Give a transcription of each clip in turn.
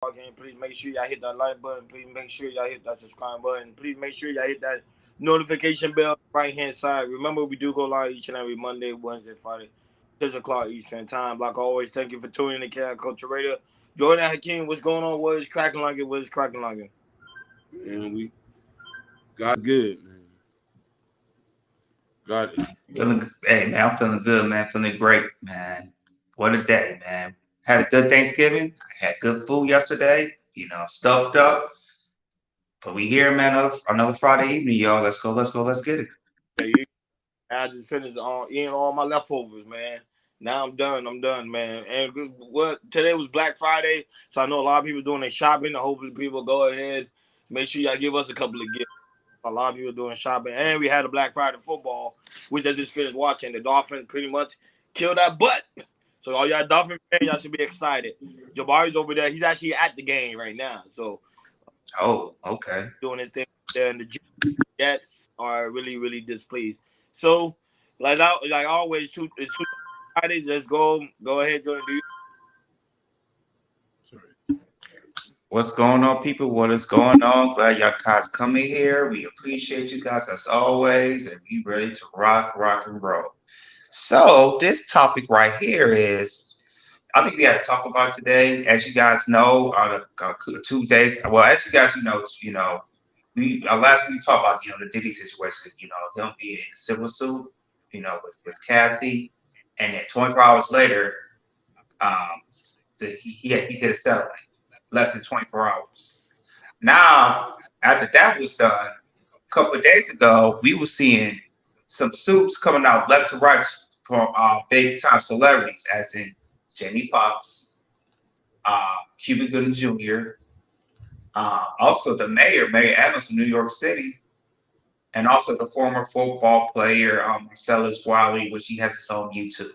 Again, please make sure y'all hit that like button. Please make sure y'all hit that subscribe button. Please make sure y'all hit that notification bell right hand side. Remember, we do go live each and every Monday, Wednesday, Friday, 6 o'clock Eastern time. Like always, thank you for tuning in to Cat Culture Radio. Jordan Hakeem, what's going on? What is cracking like it? What is cracking like it? And we God's good, man. God is Hey man, I'm feeling good, man. Feeling great, man. What a day, man. Had a good Thanksgiving. I had good food yesterday. Stuffed up. But we here, man. Another Friday evening, y'all. Let's go. Let's go. Let's get it. Yeah, I just finished eating all my leftovers, man. Now I'm done. I'm done, man. And what today was Black Friday, so I know a lot of people doing their shopping. Hopefully, people go ahead, make sure y'all give us a couple of gifts. A lot of people doing shopping, and we had a Black Friday football, which I just finished watching. The Dolphins pretty much killed that butt. So all y'all Dolphin fans, y'all should be excited. Jabari's over there. He's actually at the game right now. So Oh, okay. doing his thing there, and the Jets are really, really displeased. So, like always, it's two Fridays. Let's go ahead, Jordan. Do you? sorry. What's going on, people? What is going on? Glad y'all guys coming here. We appreciate you guys as always, and we ready to rock, and roll. So this topic right here is I think we had to talk about today. As you guys know, on 2 days. Well, as you guys we last week we talked about the Diddy situation. Him being in a civil suit. With Cassie, and then 24 hours later, um, he hit a settlement less than 24 hours. Now, after that was done, a couple of days ago, we were seeing some suits coming out left to right from big time celebrities, as in Jamie Foxx, Cuba Gooding Jr., also the Mayor Adams of New York City, and also the former football player Marcellus Wiley, which he has his own YouTube.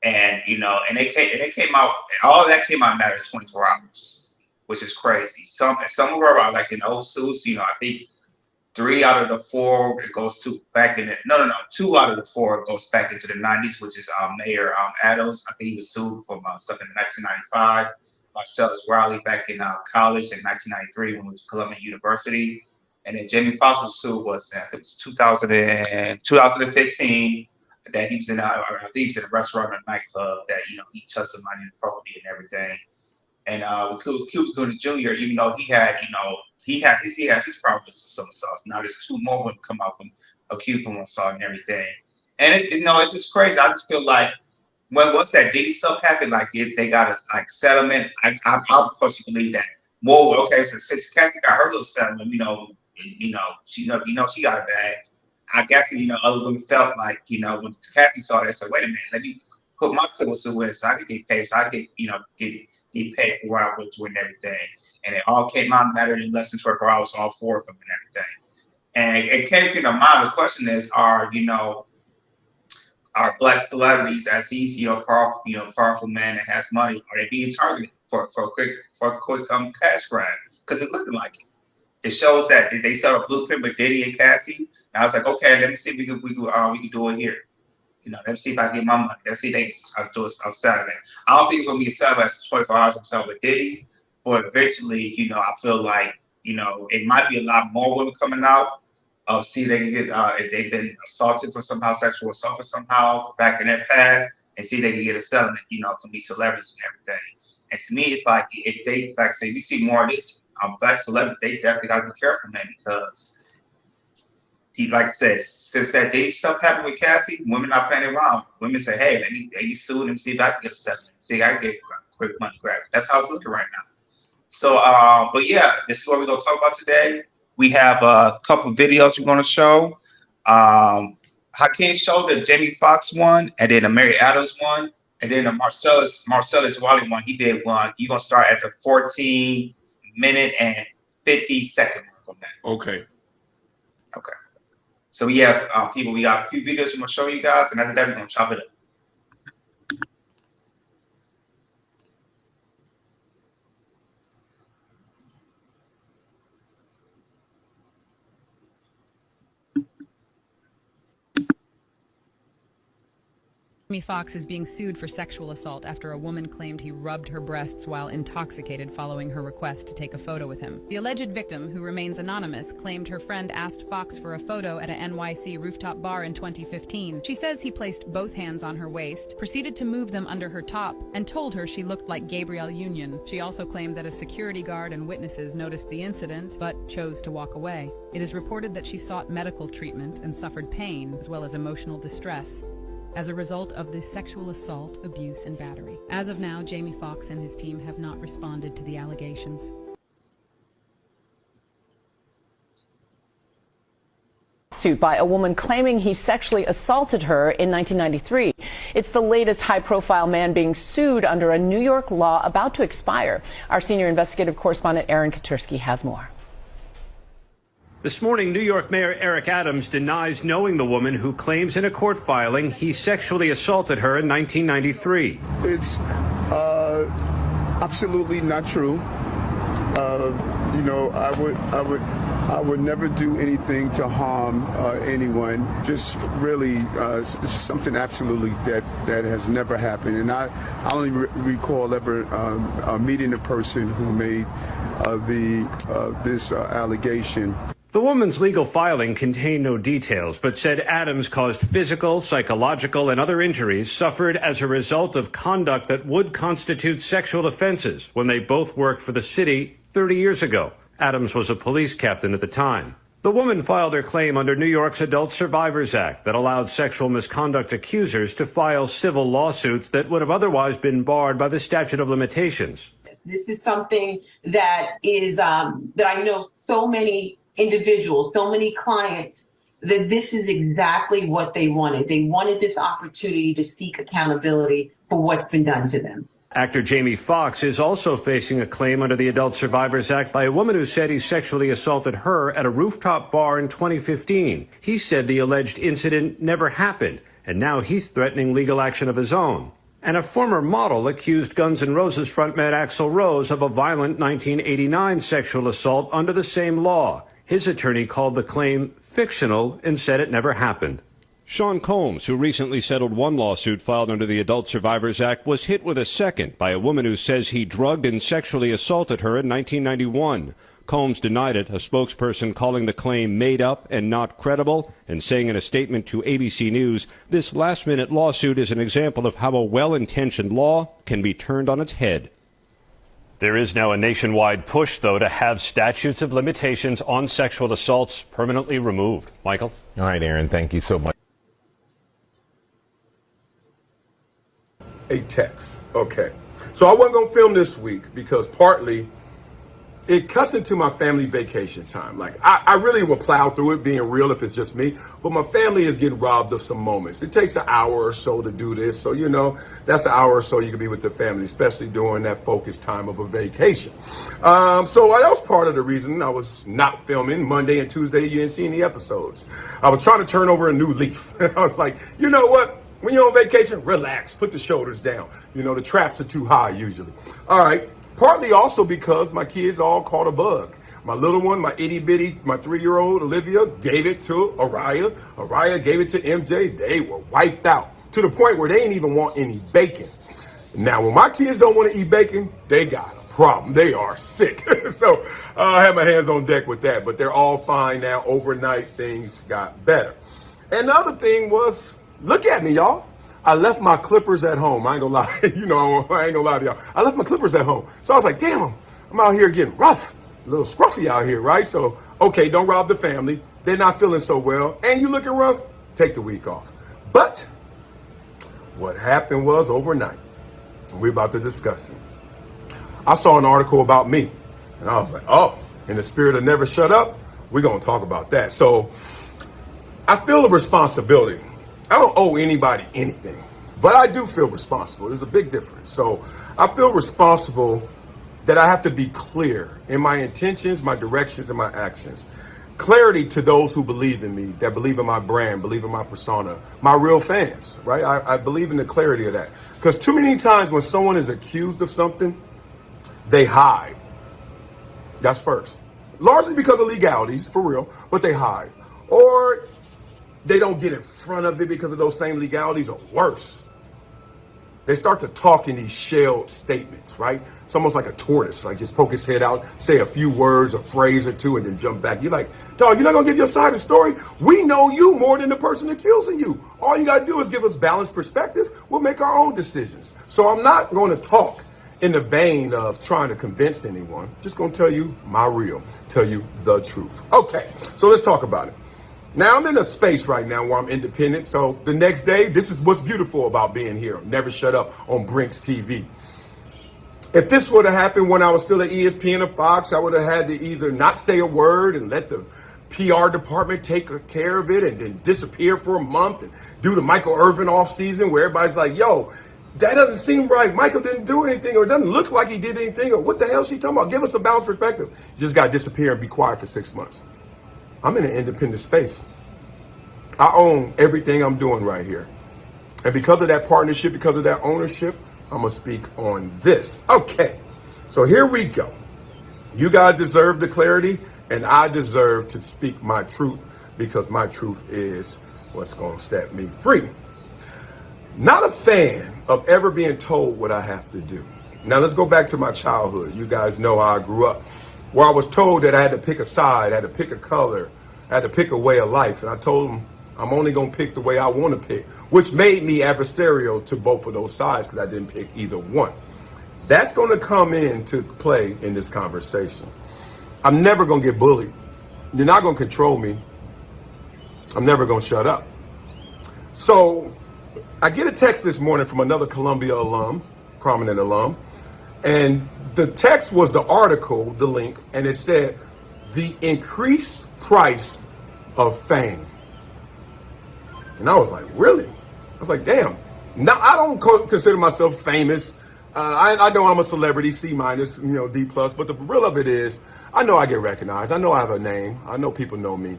And they came out, and all of that came out in a matter of 24 hours, which is crazy. Some of them are like in old suits. I think three out of the four it goes to back in the no, two out of the four goes back into the 90s, which is Mayor Adams. I think he was sued for something in 1995. Marcellus Wiley back in college in 1993 when he was at Columbia University. And then Jamie Foxx was sued I think it was 2015 that he was in I think he was in a restaurant or a nightclub that he touched somebody in the property and everything. And with Cuba Gooding Jr., even though he has his problems with some sauce. Now there's two more women come out from accused from assault and everything. And it's just crazy. I just feel like once that Diddy stuff happened, like if they got a like settlement, I of course you believe that. Well, okay, so since Cassie got her little settlement, she got a bag. I guess other women felt like when Cassie saw that, said, wait a minute, let me put my civil suit in so I could get paid, so I could get paid for what I went through and everything. And it all came out better in less than 24 hours, all four of them and everything. And it came to the mind. The question is, are black celebrities, as these powerful man that has money, are they being targeted for a quick cash grab? Because it's looking like it. It shows that they set a blueprint with Diddy and Cassie. And I was like, okay, let me see if we can do it here. Let me see if I can get my money. Let's see if they can do it on Saturday. I don't think it's gonna be a Saturday 24 hours himself with Diddy, but eventually, I feel like, it might be a lot more women coming out. See, they can get if they've been assaulted for somehow, sexual assault for somehow back in their past, and see they can get a settlement, from these celebrities and everything. And to me, it's like if they like say we see more of this black celebrities, they definitely got to be careful, man, because he, like I said, since that Diddy stuff happened with Cassie, women not playing around. Women say, hey, let me sue them, see if I can get a settlement, see if I can get a quick money grab. That's how it's looking right now. So, but yeah, this is what we're gonna talk about today. We have a couple videos we're gonna show. Hakeem showed the Jamie Foxx one, and then the Mary Adams one, and then the Marcellus Wiley one. He did one. You're gonna start at the 14 minute and 50 second mark on that. Okay. Okay. So we have people. We got a few videos we're gonna show you guys, and after that we're gonna chop it up. Jamie Foxx is being sued for sexual assault after a woman claimed he rubbed her breasts while intoxicated following her request to take a photo with him. The alleged victim, who remains anonymous, claimed her friend asked Foxx for a photo at a NYC rooftop bar in 2015. She says he placed both hands on her waist, proceeded to move them under her top, and told her she looked like Gabrielle Union. She also claimed that a security guard and witnesses noticed the incident, but chose to walk away. It is reported that she sought medical treatment and suffered pain, as well as emotional distress, as a result of the sexual assault, abuse, and battery. As of now, Jamie Foxx and his team have not responded to the allegations. Suit by a woman claiming he sexually assaulted her in 1993. It's the latest high-profile man being sued under a New York law about to expire. Our senior investigative correspondent Aaron Katersky has more. This morning, New York Mayor Eric Adams denies knowing the woman who claims in a court filing he sexually assaulted her in 1993. It's absolutely not true. I would never do anything to harm anyone. Just really something absolutely that has never happened. And I only recall ever meeting a person who made this allegation. The woman's legal filing contained no details, but said Adams caused physical, psychological, and other injuries suffered as a result of conduct that would constitute sexual offenses when they both worked for the city 30 years ago. Adams was a police captain at the time. The woman filed her claim under New York's Adult Survivors Act that allowed sexual misconduct accusers to file civil lawsuits that would have otherwise been barred by the statute of limitations. This is something that is that I know so many individuals, so many clients, that this is exactly what they wanted. They wanted this opportunity to seek accountability for what's been done to them. Actor Jamie Foxx is also facing a claim under the Adult Survivors Act by a woman who said he sexually assaulted her at a rooftop bar in 2015. He said the alleged incident never happened, and now he's threatening legal action of his own. And a former model accused Guns N' Roses frontman Axl Rose of a violent 1989 sexual assault under the same law. His attorney called the claim fictional and said it never happened. Sean Combs, who recently settled one lawsuit filed under the Adult Survivors Act, was hit with a second by a woman who says he drugged and sexually assaulted her in 1991. Combs denied it, a spokesperson calling the claim made up and not credible, and saying in a statement to ABC News, this last-minute lawsuit is an example of how a well-intentioned law can be turned on its head. There is now a nationwide push, though, to have statutes of limitations on sexual assaults permanently removed. Michael? All right, Aaron, thank you so much. A text. Okay. So I wasn't going to film this week because partly it cuts into my family vacation time. Like, I really will plow through it, being real if it's just me. But my family is getting robbed of some moments. It takes an hour or so to do this. So, that's an hour or so you can be with the family, especially during that focused time of a vacation. So that was part of the reason I was not filming Monday and Tuesday. You didn't see any episodes. I was trying to turn over a new leaf. I was like, you know what? When you're on vacation, relax, put the shoulders down. The traps are too high usually. All right. Partly also because my kids all caught a bug. My little one, my itty bitty, my 3-year-old Olivia gave it to Araya. Araya gave it to MJ. They were wiped out to the point where they didn't even want any bacon. Now, when my kids don't want to eat bacon, they got a problem. They are sick. So I had my hands on deck with that, but they're all fine now. Overnight, things got better. And the other thing was, look at me, y'all. I left my clippers at home. I ain't gonna lie. I ain't gonna lie to y'all. I left my clippers at home. So I was like, damn, I'm out here getting rough, a little scruffy out here, right? So, okay, don't rob the family. They're not feeling so well. And you looking rough, take the week off. But what happened was overnight, and we're about to discuss it. I saw an article about me, and I was like, oh, in the spirit of never shut up, we're gonna talk about that. So I feel a responsibility. I don't owe anybody anything, but I do feel responsible. There's a big difference. So I feel responsible that I have to be clear in my intentions, my directions, and my actions. Clarity to those who believe in me, that believe in my brand, believe in my persona, my real fans, right? I believe in the clarity of that. Because too many times when someone is accused of something, they hide. That's first. Largely because of legalities, for real, but they hide. Or they don't get in front of it because of those same legalities, or worse, they start to talk in these shelled statements, right? It's almost like a tortoise, like just poke his head out, say a few words, a phrase or two, and then jump back. You're like, dog, you're not gonna give your side of the story? We know you more than the person accusing you. All you gotta do is give us balanced perspective. We'll make our own decisions. So I'm not gonna talk in the vein of trying to convince anyone. Just gonna tell you my real, tell you the truth. Okay, so let's talk about it. Now I'm in a space right now where I'm independent. So the next day, this is what's beautiful about being here. Never shut up on Brinks TV. If this would have happened when I was still at ESPN or Fox, I would have had to either not say a word and let the PR department take care of it and then disappear for a month and do the Michael Irvin off season where everybody's like, yo, that doesn't seem right. Michael didn't do anything, or it doesn't look like he did anything, or what the hell is she talking about? Give us a balanced perspective. You just got to disappear and be quiet for 6 months. I'm in an independent space. I own everything I'm doing right here. And because of that partnership, because of that ownership, I'm going to speak on this. Okay, so here we go. You guys deserve the clarity, and I deserve to speak my truth because my truth is what's going to set me free. Not a fan of ever being told what I have to do. Now let's go back to my childhood. You guys know how I grew up, where I was told that I had to pick a side, I had to pick a color, I had to pick a way of life. And I told them I'm only going to pick the way I want to pick, which made me adversarial to both of those sides because I didn't pick either one. That's going to come into play in this conversation. I'm never going to get bullied. You're not going to control me. I'm never going to shut up. So I get a text this morning from another Columbia alum, prominent alum, and the text was the article, the link, and it said, the increased price of fame. And I was like, really? I was like, damn. Now, I don't consider myself famous. I know I'm a celebrity, C-, D+, but the real of it is, I know I get recognized. I know I have a name. I know people know me.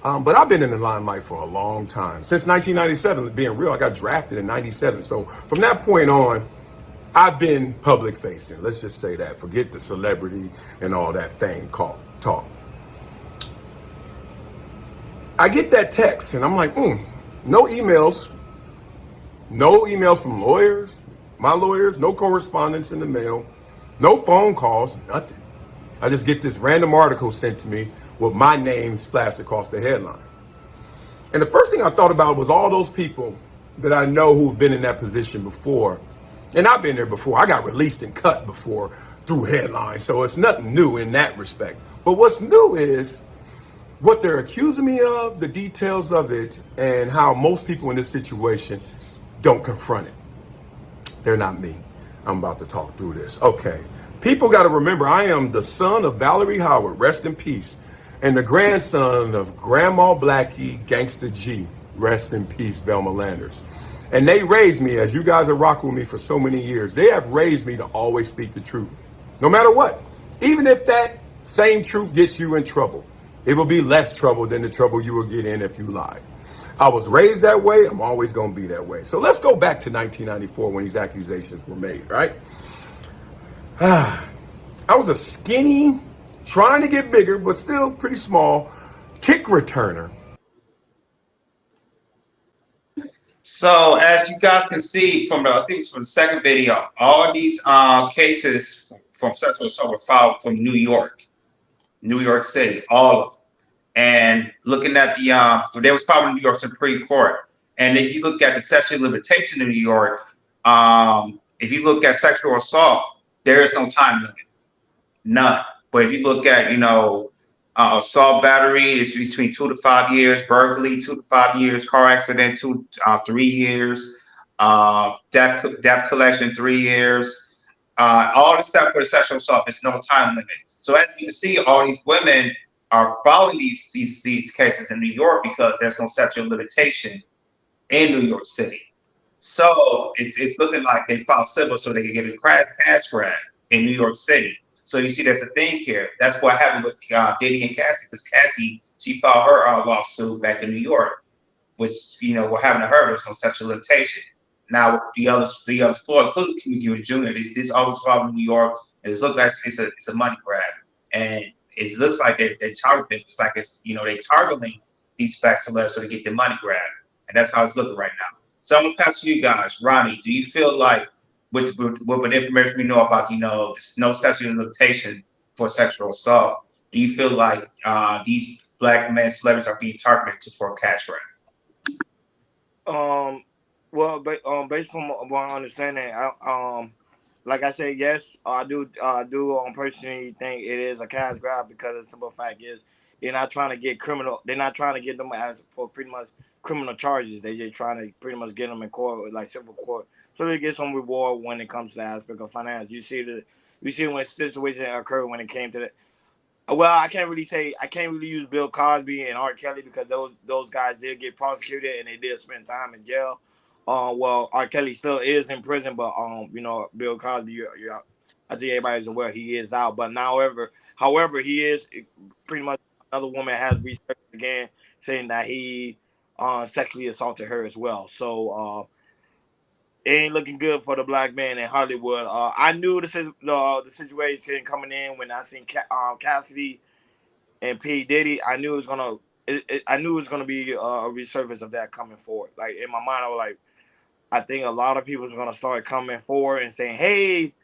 But I've been in the limelight for a long time. Since 1997, being real, I got drafted in 97. So from that point on, I've been public facing. Let's just say that. Forget the celebrity and all that fame talk. I get that text and I'm like, no emails. No emails from lawyers, my lawyers, no correspondence in the mail, no phone calls, nothing. I just get this random article sent to me with my name splashed across the headline. And the first thing I thought about was all those people that I know who've been in that position before. And I've been there before. I got released and cut before through headlines. So it's nothing new in that respect. But what's new is what they're accusing me of, the details of it, and how most people in this situation don't confront it. They're not me. I'm about to talk through this. Okay. People got to remember, I am the son of Valerie Howard, rest in peace, and the grandson of Grandma Blackie, Gangsta G, rest in peace, Velma Landers. And they raised me, as you guys have rocked with me for so many years, they have raised me to always speak the truth, no matter what. Even if that same truth gets you in trouble, it will be less trouble than the trouble you will get in if you lied. I was raised that way. I'm always going to be that way. So let's go back to 1994 when these accusations were made, right? I was a skinny, trying to get bigger, but still pretty small, kick returner. So as you guys can see from the, I think it's from the second video, all these cases from sexual assault were filed from New York City, all of them. And looking at the, so they was filed in New York Supreme Court. And if you look at the statute of limitation in New York, if you look at sexual assault, there is no time limit, none. But if you look at, assault battery, it's between 2 to 5 years, burglary, 2 to 5 years, car accident, 2 to 3 years, debt collection, 3 years, all the stuff for the sexual assault, there's no time limit. So as you can see, all these women are filing these cases in New York because there's no statute of limitation in New York City. So it's looking like they filed civil so they can get a cash grab in New York City. So you see, there's a thing here. That's what happened with Diddy and Cassie, because Cassie, she filed her lawsuit back in New York, which, what happened to her, there was no statute of limitation. Now the others, Floyd, including Cuba Jr., this always filed in New York, and it looks like it's a money grab, and it looks like they're targeting. It's like they targeting these fat celebs so they get their money grab, and that's how it's looking right now. So I'm gonna pass to you guys. Ronnie, do you feel like with information we know about, this no statute of limitation for sexual assault, do you feel like these black men celebrities are being targeted for a cash grab? Well, based from what I understanding, like I said, yes, I do. I do personally think it is a cash grab because the simple fact is they're not trying to get criminal. They're not trying to get them as for pretty much criminal charges. They just trying to pretty much get them in court, like civil court, so they get some reward when it comes to the aspect of finance. You see when situation occurred when it came to the. Well, I can't really use Bill Cosby and R. Kelly because those guys did get prosecuted and they did spend time in jail. Well, R. Kelly still is in prison, but Bill Cosby, I think everybody's aware he is out. But now, however, he is pretty much another woman has researched again saying that he sexually assaulted her as well. So it ain't looking good for the black man in Hollywood. I knew the situation coming in when I seen Cassidy and P Diddy. I knew it was gonna be a resurface of that coming forward. Like in my mind, I was like, I think a lot of people are gonna start coming forward and saying, "Hey,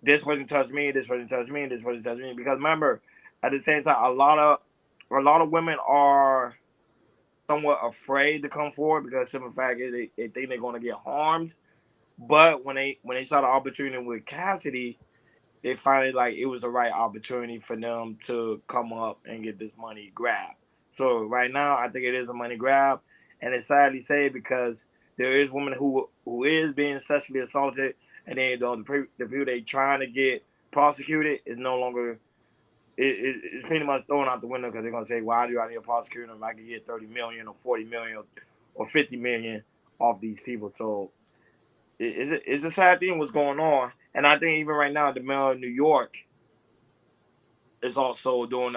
this person touched me. This person touched me. This person touched me." Because remember, at the same time, a lot of women are somewhat afraid to come forward because the simple fact is they think they're gonna get harmed. But when they saw the opportunity with Cassidy, they finally like it was the right opportunity for them to come up and get this money grab. So right now, I think it is a money grab, and it's sadly say because there is women who is being sexually assaulted, and then the people they trying to get prosecuted is no longer. It's pretty much thrown out the window because they're gonna say, "Why do I need a prosecutor if I can get 30 million or 40 million or 50 million off these people?" So it's a sad thing what's going on, and I think even right now the mayor of New York is also doing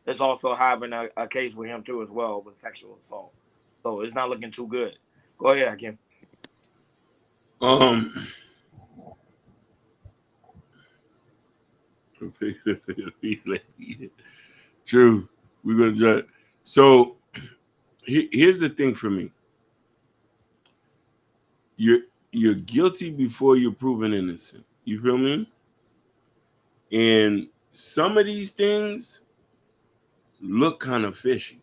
is also having a case with him too as well with sexual assault. So it's not looking too good. Go ahead, Hakim. True. We're gonna judge. So here's the thing for me. You're guilty before you're proven innocent. You feel me? And some of these things look kind of fishy.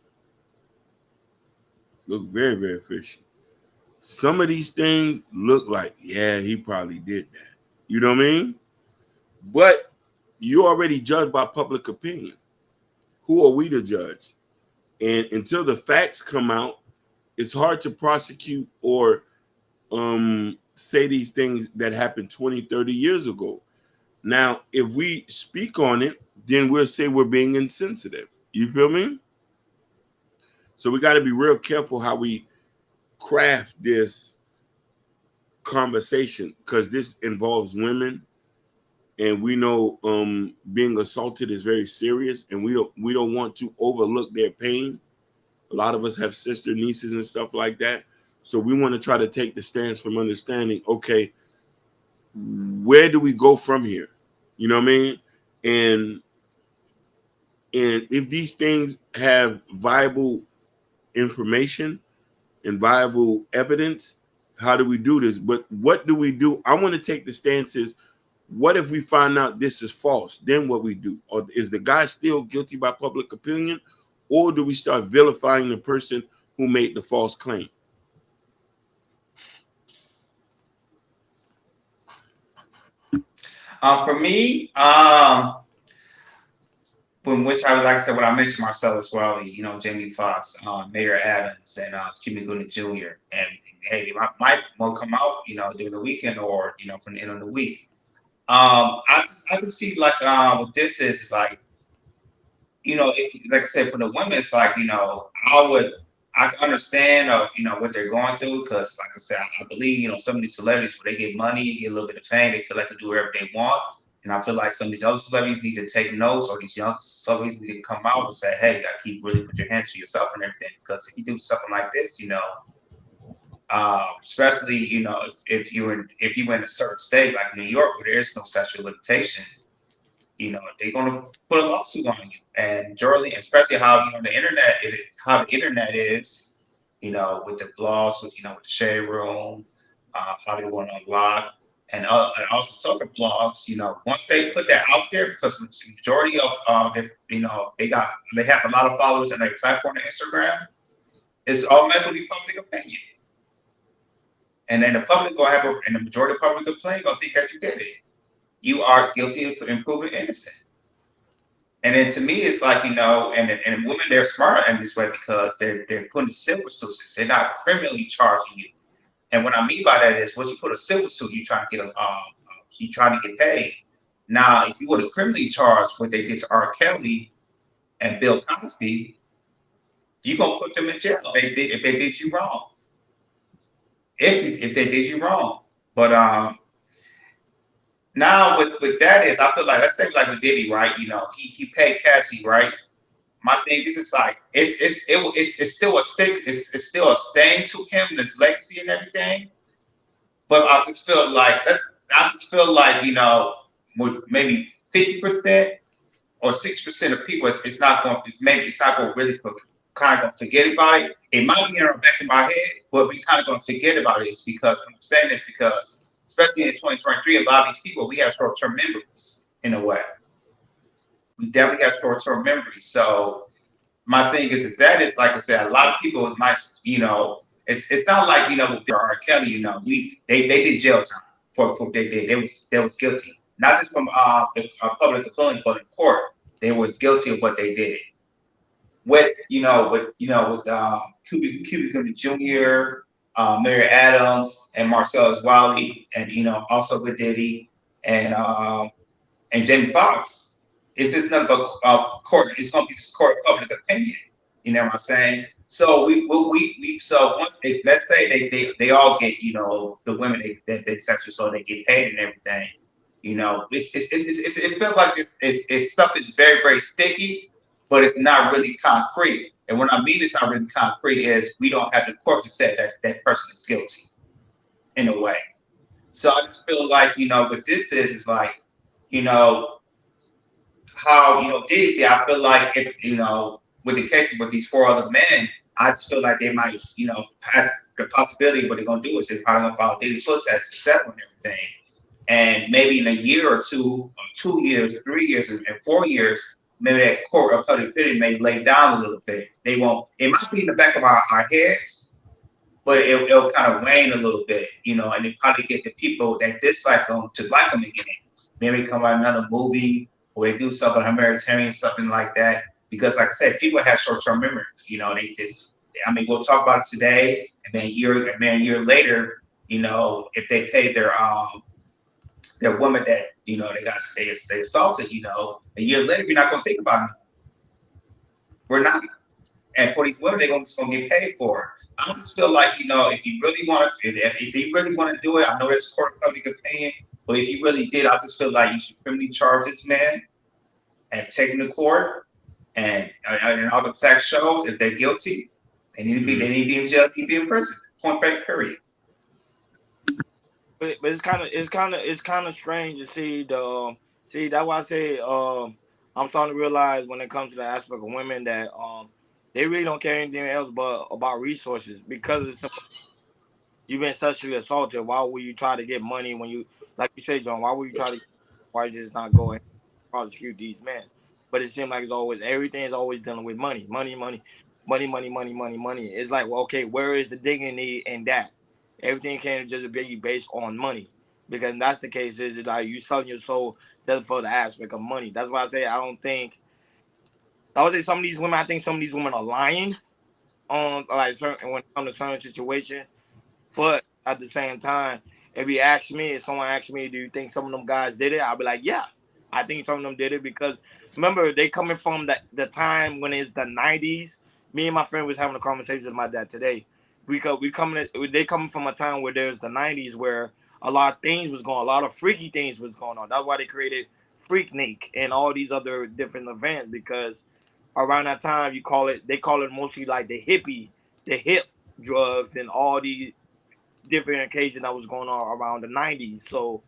Look very, very fishy. Some of these things look like, yeah, he probably did that. You know what I mean? But you already judged by public opinion. Who are we to judge? And until the facts come out, it's hard to prosecute or say these things that happened 20, 30 years ago. Now, if we speak on it, then we'll say we're being insensitive. You feel me? So we got to be real careful how we craft this conversation because this involves women, and we know being assaulted is very serious, and we don't want to overlook their pain. A lot of us have sister, nieces, and stuff like that. So we want to try to take the stance from understanding, okay, where do we go from here? You know what I mean? And if these things have viable information and viable evidence, how do we do this? But what do we do? I want to take the stances. What if we find out this is false? Then what we do? Or is the guy still guilty by public opinion? Or do we start vilifying the person who made the false claim? For me, from which I would like to say what I mentioned Marcellus as Jamie Foxx, Mayor Adams, and Jimmy Gooding Jr. And hey, they might come out, during the weekend or from the end of the week. I can see like what this is like, if like I said for the women, it's like I can understand of what they're going through because like I said, I believe some of these celebrities where they get money, get a little bit of fame, they feel like they can do whatever they want. And I feel like some of these other celebrities need to take notes, or these young celebrities need to come out and say, "Hey, you got to really put your hands to yourself and everything." Because if you do something like this, especially if you were in a certain state like New York where there is no statute of limitation, they're gonna put a lawsuit on you. And generally, especially how the internet is, with the blogs, with the Shade Room, Hollywood Unlocked, and also social blogs. Once they put that out there, because the majority of they have a lot of followers on their platform on Instagram, it's automatically public opinion. And then the public will and the majority of the public opinion gonna think that you did it. You are guilty of proven innocent. And then to me, it's like, and women, they're smarter in this way because they're putting civil suits. They're not criminally charging you. And what I mean by that is, once you put a civil suit, you trying to get paid. Now, if you were to criminally charge what they did to R. Kelly and Bill Cosby, you're gonna put them in jail if they did you wrong. If they did you wrong. But now with that is, I feel like, let's say like with Diddy, right? He paid Cassie, right? My thing is, it's like it's still a stick, it's still a stain to him, his legacy and everything. But I just feel like with maybe 50% or 6% of people, it's not going to really kind of going to forget about it. It might be in the back of my head, but we kind of going to forget about it. It's because I'm saying this because, especially in 2023, a lot of these people, we have short-term memories in a way. We definitely have short-term memories. So my thing is that it's like I said, a lot of people might, it's not like, with R. Kelly, they did jail time for they was guilty, not just from the public opinion, but in court, they was guilty of what they did. With Cuba Gooding Jr., Mary Adams, and Marcellus Wiley, and also with Diddy and Jamie Foxx. It's just nothing but court. It's going to be just court public opinion. You know what I'm saying? So so once let's say they all get the women they sexual, so they get paid and everything. It feels like it's something that's very, very sticky, but it's not really concrete. And when I mean it's not really concrete is we don't have the court to say that person is guilty in a way. So I just feel like, what this is like, how, Diddy, I feel like if, with the cases with these 4 other men, I just feel like they might, have the possibility what they're going to do is they're probably going to follow Diddy's footsteps to settle and everything. And maybe in a year or 2, or 2 years, or 3 years, and 4 years, maybe that court of public opinion may lay down a little bit. They won't. It might be in the back of our heads, but it'll kind of wane a little bit, and they probably get the people that dislike them to like them again. Maybe come out another movie or they do something humanitarian, something like that. Because, like I said, people have short-term memory. They just. We'll talk about it today, and then a year later, if they pay their woman that they assaulted, a year later we're not going to think about it. We're not. And for these women, they're just going to get paid for it. I just feel like if you really want to, if they really want to do it, I know there's court of public opinion, but if you really did, I just feel like you should criminally charge this man and take him to court, and all the facts shows if they're guilty, they need to be in jail, they need to be in prison. Point blank, period. But it's kind of strange to see that's why I say I'm starting to realize when it comes to the aspect of women that they really don't care anything else but about resources, because you've been sexually assaulted. Why would you try to get money when you, like you said, John? Why would you why just not go and prosecute these men? But it seems like everything is always dealing with money. It's like, well, okay, where is the dignity in that? Everything can't just be based on money, because that's the case. Is like you selling your soul just for the aspect of money. That's why I say I would say some of these women. I think some of these women are lying on like certain when it comes to certain situation. But at the same time, if someone asks me, do you think some of them guys did it? I'll be like, yeah, I think some of them did it, because remember they coming from the time when it's the 90s. Me and my friend was having a conversation about that today. They coming from a time where there's the 90s where a lot of things was going on, a lot of freaky things was going on. That's why they created Freaknik and all these other different events, because around that time they call it mostly like the hip drugs and all these different occasions that was going on around the 90s. So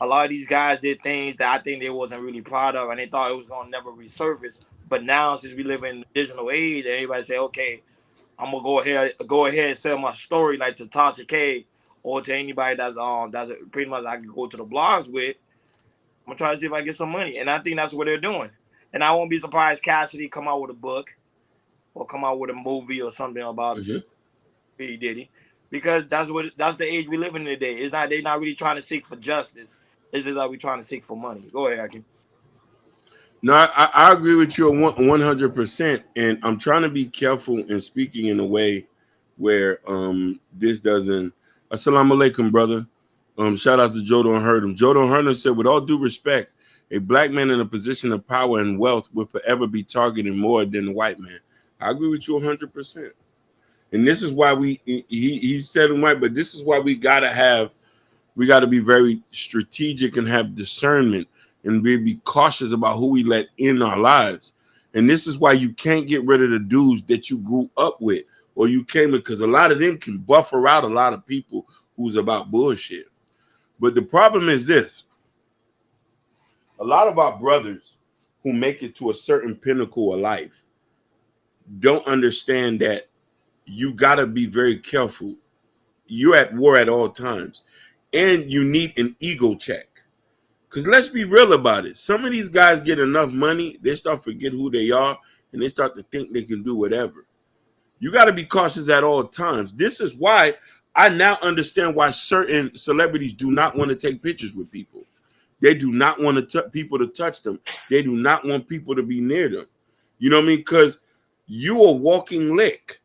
a lot of these guys did things that I think they wasn't really proud of, and they thought it was going to never resurface. But now, since we live in the digital age, everybody say, okay, I'm gonna go ahead and sell my story like to Tasha K or to anybody that's pretty much I can go to the blogs with. I'm gonna try to see if I get some money, and I think that's what they're doing. And I won't be surprised Cassidy come out with a book or come out with a movie or something about P Diddy, because that's the age we live in today. It's not they're not really trying to seek for justice. It's just like we're trying to seek for money. Go ahead, Hakeem. No, I agree with you 100%, and I'm trying to be careful in speaking in a way where this doesn't. Assalamu alaikum, brother. Shout out to Joe Don't Hurt Him. Joe Don't Hurt Him said, with all due respect, a black man in a position of power and wealth will forever be targeted more than the white man. I agree with you 100%. And this is why he said it right, but this is why we got to be very strategic and have discernment and be cautious about who we let in our lives. And this is why you can't get rid of the dudes that you grew up with or you came in, because a lot of them can buffer out a lot of people who's about bullshit. But the problem is this. A lot of our brothers who make it to a certain pinnacle of life don't understand that you got to be very careful. You're at war at all times. And you need an ego check. Because let's be real about it. Some of these guys get enough money, they start to forget who they are, and they start to think they can do whatever. You got to be cautious at all times. This is why I now understand why certain celebrities do not want to take pictures with people. They do not want people to touch them. They do not want people to be near them. You know what I mean? Because you a walking lick.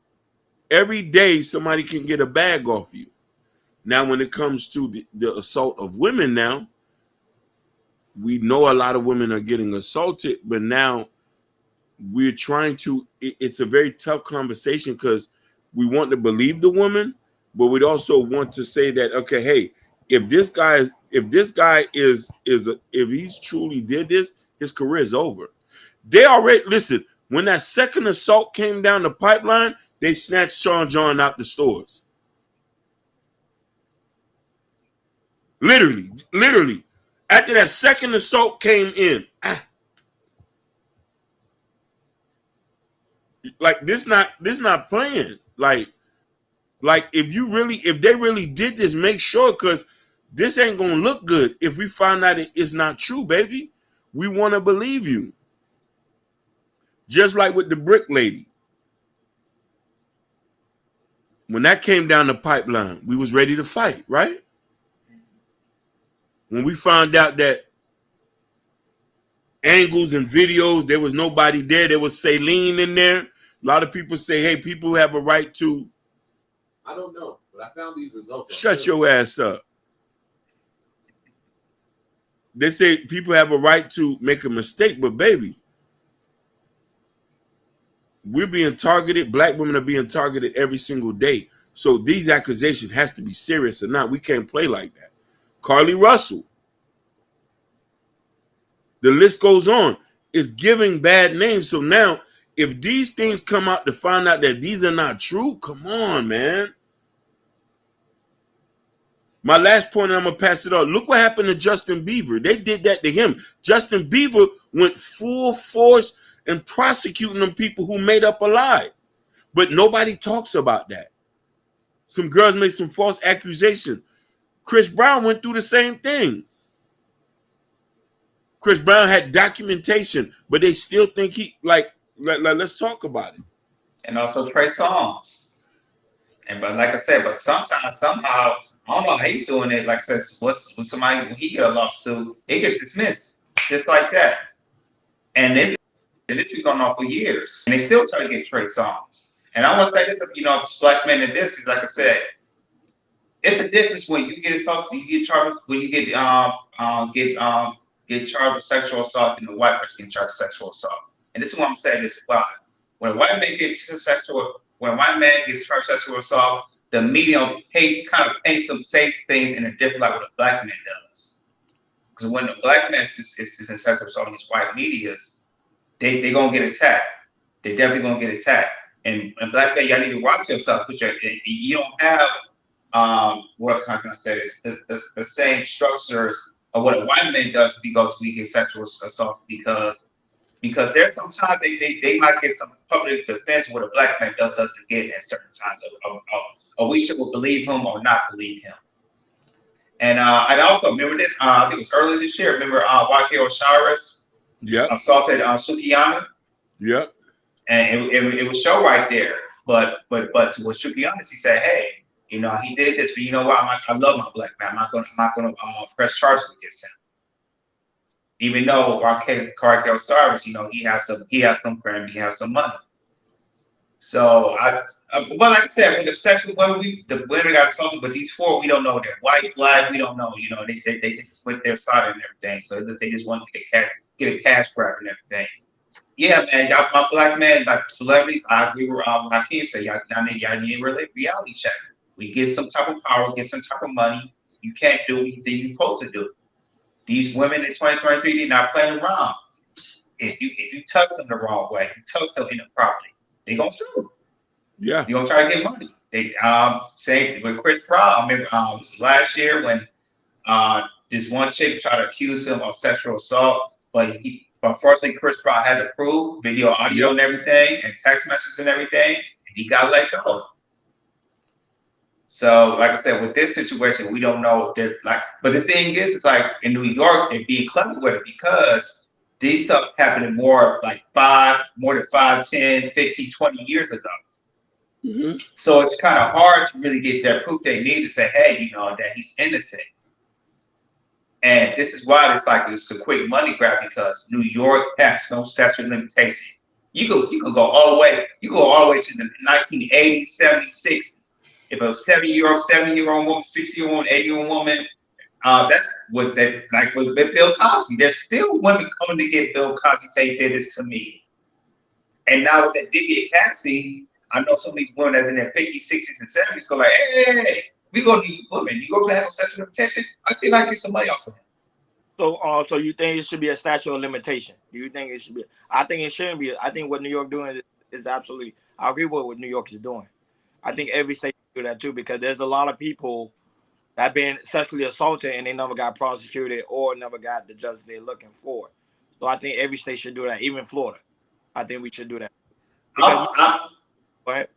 Every day somebody can get a bag off you. Now, when it comes to the assault of women now, we know a lot of women are getting assaulted, but now we're trying to, it's a very tough conversation because we want to believe the woman, but we'd also want to say that, okay, hey, if he's truly did this, his career is over. They already, listen, when that second assault came down the pipeline, they snatched Sean John out the stores. Literally. After that second assault came in, like this not playing. Like if they really did this, make sure, because this ain't gonna look good if we find out it's not true, baby. We want to believe you. Just like with the brick lady. When that came down the pipeline, we was ready to fight, right? When we found out that angles and videos, there was nobody there. There was Saline in there. A lot of people say, hey, people have a right to. I don't know, but I found these results. Shut your ass up. They say people have a right to make a mistake, but baby, we're being targeted. Black women are being targeted every single day. So these accusations has to be serious or not. We can't play like that. Carly Russell. The list goes on. It's giving bad names. So now, if these things come out to find out that these are not true, come on, man. My last point, and I'm going to pass it on. Look what happened to Justin Bieber. They did that to him. Justin Bieber went full force in prosecuting them people who made up a lie. But nobody talks about that. Some girls made some false accusations. Chris Brown went through the same thing. Chris Brown had documentation, but they still think let's talk about it. And also Trey Songz. But like I said, but sometimes, somehow, I don't know how he's doing it. Like I said, when he get a lawsuit, it gets dismissed just like that. And this been going on for years. And they still try to get Trey Songz. And I want to say this, black men in this is, like I said, it's a difference when you get assault, when you get charged, when you get charged with sexual assault, and the white person get charged with sexual assault. And this is what I'm saying is why. When a white man gets charged with sexual assault, the media kind of paints them, says things in a different light what a black man does. Because when the black man is in sexual assault in these white medias, they gonna get attacked. They definitely gonna get attacked. And black men, y'all need to watch yourself. You don't have what can I say this? The same structures of what a white man does when he goes to get sexual assaults, because because there's sometimes they might get some public defense what a black man doesn't get at certain times of we should believe him or not believe him. And also remember this, I think it was earlier this year. Remember YK Osiris assaulted Sukiyama? Yep. And it was show right there. But to what Sukiyama, he said, hey, you know, he did this, but you know what? I love my black man. I'm not gonna press charges against him. Even though YK Osiris, you know, he has some friend, he has some money. So but like I said, with the sexual the women got assaulted, but these four, we don't know they're white, black, we don't know. You know, they just went their side and everything. So they just wanted to get a cash grab and everything. Yeah, man, y'all, my black man, like celebrities, I agree with Hakeem said, y'all need a reality check. We get some type of power, get some type of money. You can't do anything you're supposed to do. These women in 2023, they're not playing around. If you touch them the wrong way, if you touch them improperly, they're gonna sue. Yeah. You're gonna try to get money. They same with Chris Brown. I remember it was last year when this one chick tried to accuse him of sexual assault, but unfortunately Chris Brown had to prove video, audio, and everything, and text messages and everything, and he got let go. So, like I said, with this situation, we don't know. But the thing is, it's like in New York, they're being clever with it because these stuff happened more than 5, 10, 15, 20 years ago. Mm-hmm. So it's kind of hard to really get that proof they need to say, hey, you know, that he's innocent. And this is why it's a quick money grab because New York has no statute of limitation. You can go all the way. You go all the way to the 1980s, 70s, 60s. If a 70-year-old woman, 60-year-old woman, 80-year-old woman, that's what with Bill Cosby. There's still women coming to get Bill Cosby say he did this to me. And now with that Diddy and Cassie, I know some of these women that's in their 50s, 60s, and 70s go like, hey, we gonna need women. You go to have a sexual limitation? I feel like get some money off of him. So you think it should be a statute of limitation? Do you think it should be? I think it shouldn't be. I think what New York doing is absolutely. I agree with what New York is doing. I think every state should do that too because there's a lot of people that have been sexually assaulted and they never got prosecuted or never got the justice they're looking for. So I think every state should do that, even Florida. I think we should do that. Go ahead.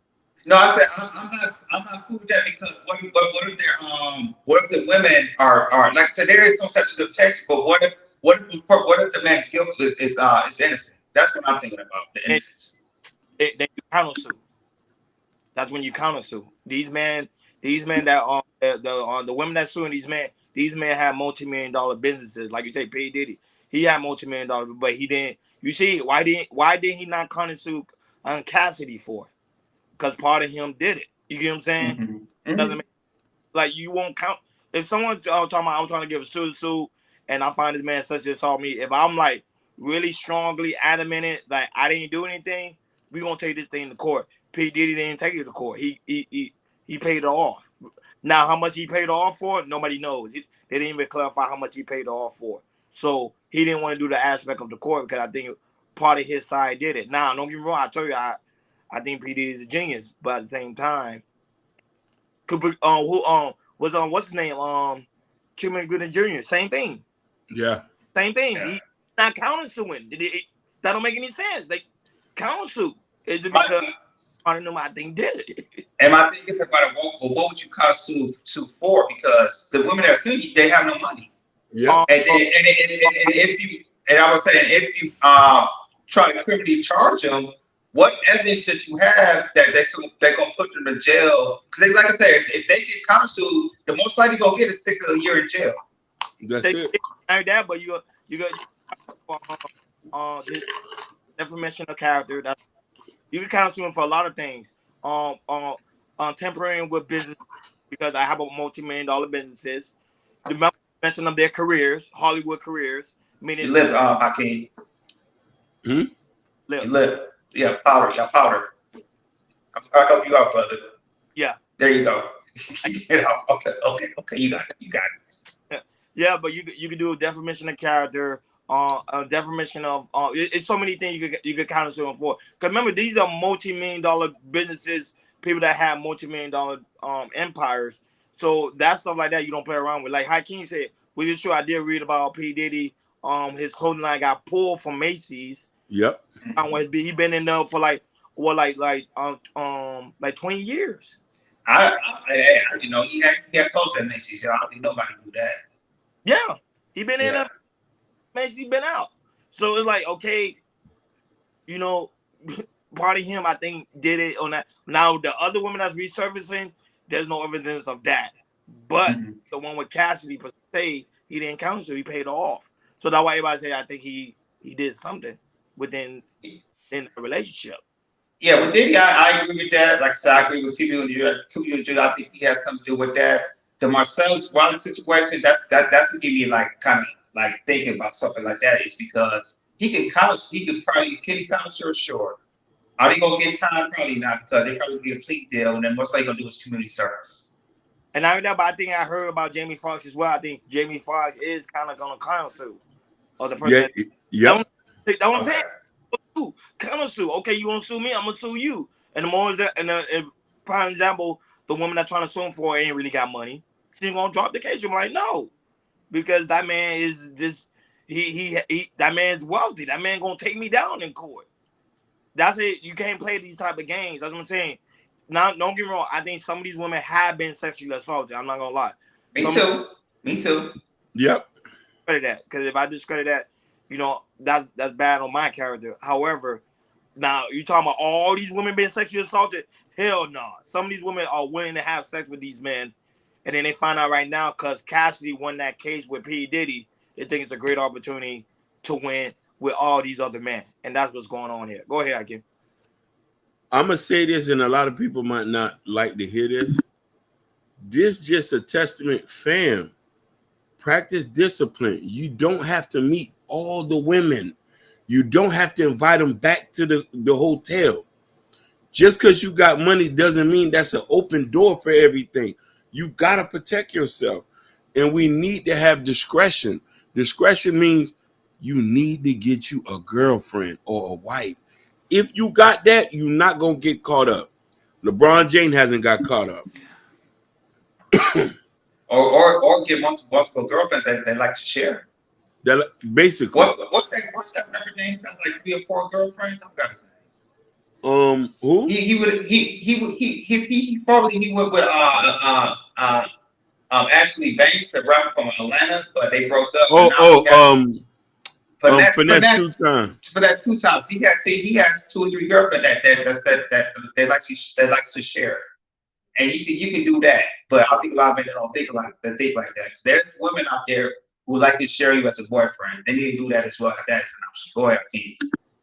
No, I said I'm not cool with that because what if the women are like I said, there is no such a text, but what if the man's guilt is innocent? That's what I'm thinking about, the innocence. Then you counter sue. That's when you counter sue. These men that the women that suing these men have multi-million-dollar businesses. Like you say, P. Diddy, he had multi-million-dollar, but he didn't. You see, why didn't he not counter sue Cassidy for it? Because part of him did it. You get what I'm saying? Mm-hmm. Doesn't make, like you won't count. If someone's talking about I'm trying to give a suit, and I find this man such and assault me, if I'm like really strongly adamant like I didn't do anything, we gonna take this thing to court. P. Diddy didn't take it to court. He paid it off. Now how much he paid off for, nobody knows. They didn't even clarify how much he paid off for. So he didn't want to do the aspect of the court because I think part of his side did it. Now don't get me wrong. I told you I think P. Diddy is a genius, but at the same time, what's his name? Cuban Gooding Jr. Same thing. Yeah. Same thing. Yeah. He's not countersuing. That don't make any sense. They countersue. Is it because part of them I think did it? And my thing is about what would you countersue for? Because the women that are suing you, they have no money. Yeah. And if you try to criminally charge them, what evidence that you have that they're gonna put them in jail? Because like I said, if they get countersued, the most likely gonna get is 6 years in jail. That's it. Like that, but you got defamation of character. That you can countersue him for a lot of things. Tampering with business because I have a multi-million-dollar businesses. The mention of their careers, Hollywood careers. Meaning you live, Hakeem. live. Yeah, powder. I'll help you out, brother. Yeah. There you go. Okay. You got it. Yeah, but you could do a defamation of character, a defamation of. It's so many things you could countersue him for. Because remember, these are multi-million-dollar businesses, people that have multi-million-dollar empires. So that stuff like that you don't play around with. Like Hakeem said, which is true. I did read about P. Diddy. His clothing line got pulled from Macy's. Yep. He been in there for like 20 years. You know, he got close to Macy's. I don't think nobody knew that. Yeah, he been in there. Macy's been out. So it's like, okay, you know, part of him, I think, did it on that. Now the other woman that's resurfacing, there's no evidence of that. But the one with Cassidy, per se, he didn't count, so he paid her off. So that's why everybody say I think he did something in the relationship. Yeah, but then I agree with that. Like I said, I agree with Cuba and Judah. I think he has something to do with that. The Marcellus Wallace situation, that's what gave me like kind of like thinking about something like that, is because he could probably sure. Are they gonna get time? Probably not, because they probably get a plea deal, and then most likely gonna do is community service. And I think I heard about Jamie Foxx as well. I think Jamie Foxx is kind of gonna counter or the person. Yeah. That's what I'm saying. Counter sue. Okay, you want to sue me? I'm gonna sue you. And the more prime example, the woman that's trying to sue him for ain't really got money. She's gonna drop the case. I'm like, no, because that man is just that man's wealthy. That man gonna take me down in court. That's it. You can't play these type of games. That's what I'm saying. Now, don't get me wrong. I think some of these women have been sexually assaulted. I'm not gonna lie. Me too. Yep. Credit that, because if I discredit that, you know, that's bad on my character. However, now you talking about all these women being sexually assaulted? Hell no. Some of these women are willing to have sex with these men, and then they find out right now because Cassidy won that case with P. Diddy. They think it's a great opportunity to win with all these other men, and that's what's going on here. Go ahead, Akim. I'm gonna say this, and a lot of people might not like to hear this. This just a testament, fam. Practice discipline. You don't have to meet all the women. You don't have to invite them back to the hotel. Just because you got money doesn't mean that's an open door for everything. You gotta protect yourself, and we need to have discretion. Discretion means you need to get you a girlfriend or a wife. If you got that, you're not gonna get caught up. LeBron James hasn't got caught up. or get multiple girlfriends that they like to share. That basically. What's that rapper name? That's like 3 or 4 girlfriends. I've got to say. Who? He probably went with Ashley Banks, the rapper from Atlanta, but they broke up. Finesse 2 times. For that 2 times, he has 2 or 3 girlfriends that they like to share, and you can do that. But I think a lot of men don't think like that. There's women out there who like to share you as a boyfriend. They need to do that as well. That's an option. Go ahead, Akeem.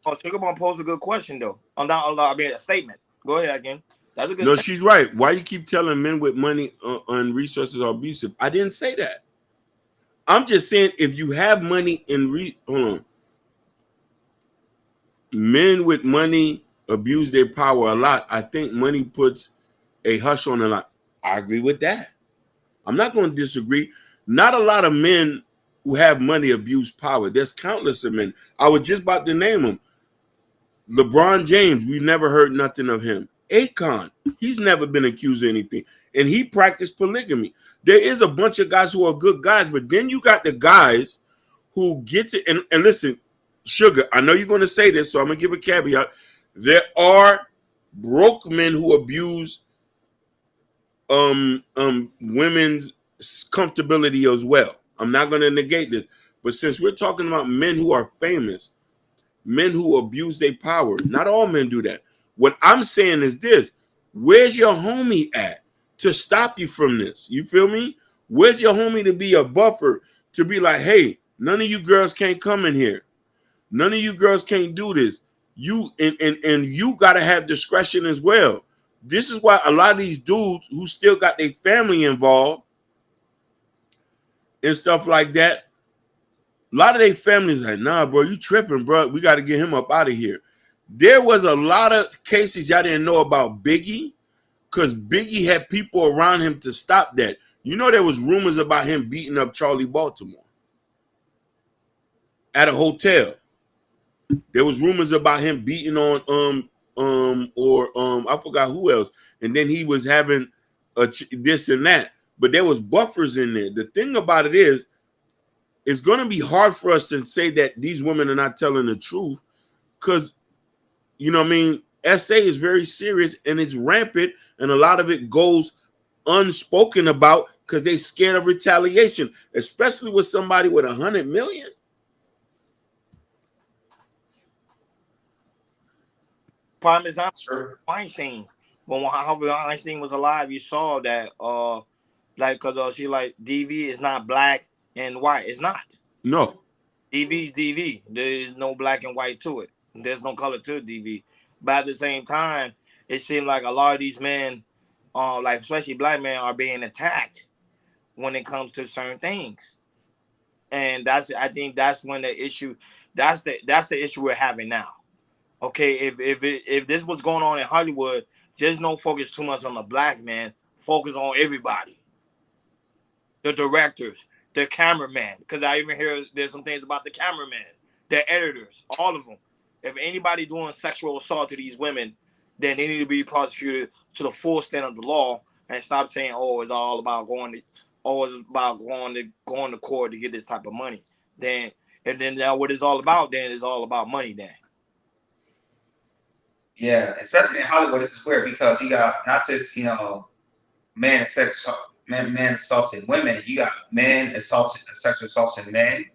Oh, Sugarman posed a good question though. A statement. Go ahead, Akeem. That's a good. No, she's right. Why you keep telling men with money and resources are abusive? I didn't say that. I'm just saying if you have money and men with money abuse their power a lot. I think money puts a hush on a lot. I agree with that. I'm not going to disagree. Not a lot of men who have money abuse power. There's countless of men. I was just about to name them. LeBron James, we never heard nothing of him. Akon, he's never been accused of anything. And he practiced polygamy. There is a bunch of guys who are good guys, but then you got the guys who gets it. And listen, Sugar, I know you're going to say this, so I'm going to give a caveat. There are broke men who abuse women's comfortability as well. I'm not going to negate this. But since we're talking about men who are famous, men who abuse their power, not all men do that. What I'm saying is this. Where's your homie at to stop you from this? You feel me? Where's your homie to be a buffer, to be like, hey, none of you girls can't come in here. None of you girls can't do this. You and you got to have discretion as well. This is why a lot of these dudes who still got their family involved and stuff like that, a lot of their families like, nah, bro, you tripping, bro. We got to get him up out of here. There was a lot of cases y'all didn't know about Biggie, because Biggie had people around him to stop that. You know, there was rumors about him beating up Charlie Baltimore at a hotel. There was rumors about him beating on I forgot who else. And then he was having this and that. But there was buffers in there. The thing about it is, it's going to be hard for us to say that these women are not telling the truth, because, you know what I mean, SA is very serious and it's rampant, and a lot of it goes unspoken about because they scared of retaliation, especially with somebody with 100 million. Prime example, Sure. Weinstein. When Harvey Weinstein was alive, you saw that like, because she like DV is not black and white. It's not. No. DV is DV. There is no black and white to it. There's no color to DV. But at the same time, it seemed like a lot of these men, like especially black men, are being attacked when it comes to certain things. And I think that's when the issue, that's the issue we're having now. Okay, if this was going on in Hollywood, just don't focus too much on the black man. Focus on everybody. The directors, the cameraman, because I even hear there's some things about the cameraman, the editors, all of them. If anybody doing sexual assault to these women, then they need to be prosecuted to the full extent of the law and stop saying, "Oh, it's all about going to court to get this type of money." Then now what it's all about? Then it's all about money. Then. Yeah, especially in Hollywood, this is weird because you got not just, you know, men assaulting women, you got men sexually assaulting men,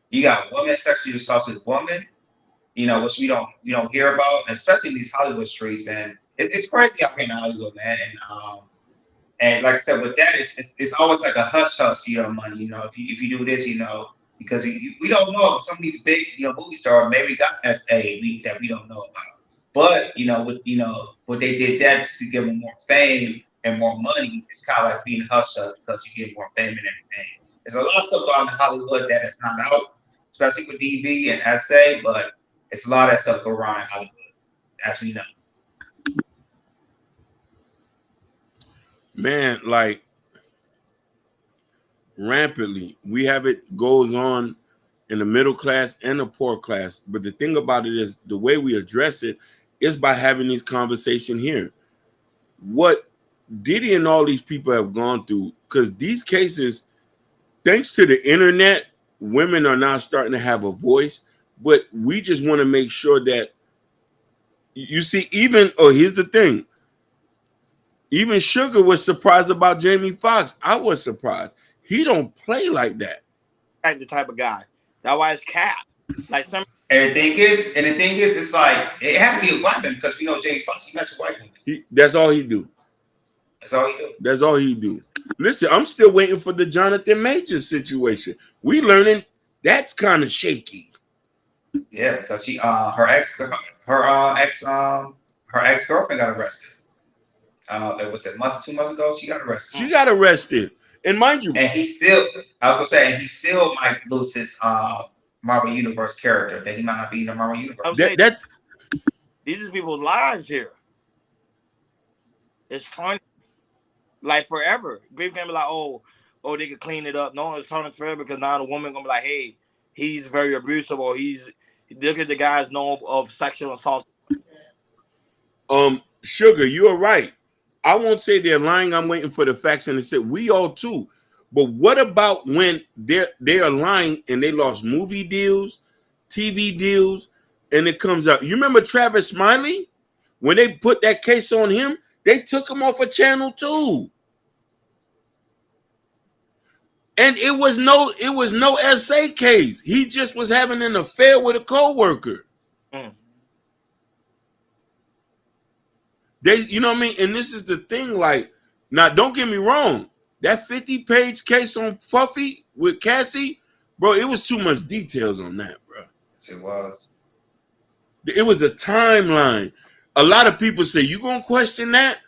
you got women sexually assaulting women, you know, which we don't hear about, especially in these Hollywood streets. And it's crazy out here in Hollywood, man. And like I said, with that, it's always like a hush hush, you know, money. You know, if you do this, you know, because we don't know if some of these big, you know, movie stars maybe got SA that we don't know about. But, you know, with, you know, what they did that just to give them more fame and more money, it's kind of like being hushed up because you get more fame and everything. There's a lot of stuff going on in Hollywood that is not out, especially with DV and SA, but it's a lot of that stuff going around in Hollywood, as we know. Man, like, rampantly, we have it goes on in the middle class and the poor class. But the thing about it is the way we address it is by having this conversation here. What Diddy and all these people have gone through, because these cases, thanks to the internet, women are now starting to have a voice. But we just want to make sure that, you see, here's the thing. Even Sugar was surprised about Jamie Foxx. I was surprised. He don't play like that. Like the type of guy. That's why it's cap. Like some. And the thing is, it's like it had to be a white man because we know Jamie Foxx, he mess with white women. That's all he do. That's all he do. That's all he do. Listen, I'm still waiting for the Jonathan Majors situation. We learning that's kind of shaky. Yeah, because she her ex girlfriend got arrested. It was a month or 2 months ago. She got arrested. She got arrested, and mind you, and he still might lose his Marvel Universe character. That he might not be in the Marvel Universe. These are people's lives here. It's fun, like forever. People can be like, oh, they could clean it up. No, it's turning forever because now the woman gonna be like, hey, he's very abusive, or look at the guys known of sexual assault. Sugar, you are right. I won't say they're lying. I'm waiting for the facts, and they said we all too. But what about when they are lying and they lost movie deals, TV deals, and it comes out? You remember Travis Smiley? When they put that case on him, they took him off of Channel 2. And it was no SA case. He just was having an affair with a co-worker. You know what I mean? And this is the thing, like, now don't get me wrong. That 50-page case on Puffy with Cassie, bro, it was too much details on that, bro. Yes, it was. It was a timeline. A lot of people say, you gonna question that?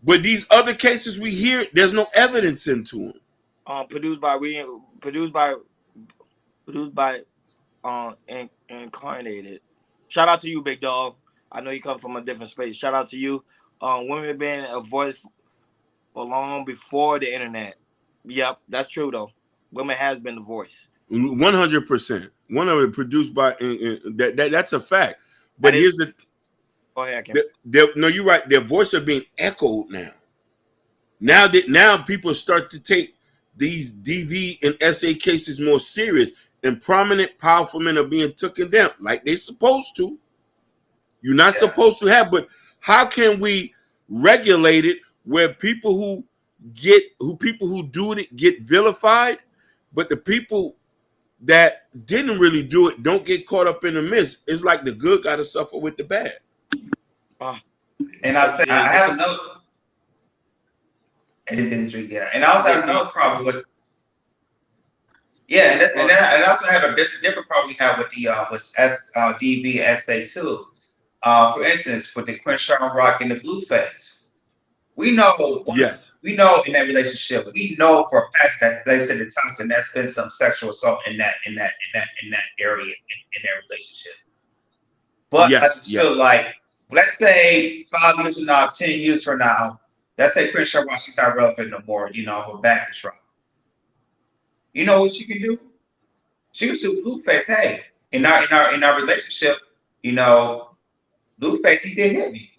But these other cases we hear, there's no evidence into them. Produced by Incarnated. Shout out to you, big dog. I know you come from a different space. Shout out to you. Women have been a voice for long before the internet. Yep, that's true though. Women has been the voice. 100%. One of it produced by that's a fact. But here's the. Go ahead, no, you're right. Their voice are being echoed now. Now people start to take these DV and SA cases more serious, and prominent, powerful men are being taken down like they're supposed to. You're not supposed to have, but how can we regulate it where people who do it get vilified, but the people that didn't really do it don't get caught up in the mess? It's like the good got to suffer with the bad. And I say I have another. And I also have another problem with. Yeah, and I also have a different problem we have with the DVSA2. For instance, with the Crenshaw Rock and the Blueface, we know. Yes. We know in that relationship. We know for a fact that they said at times and that's been some sexual assault in that area in their relationship. But I just feel like, let's say 5 years from now, 10 years from now, let's say Crenshaw Rock, she's not relevant no more. You know, her back is wrong. You know what she can do? She can sue Blueface. Hey, in our relationship, you know, Blueface, he did hit me.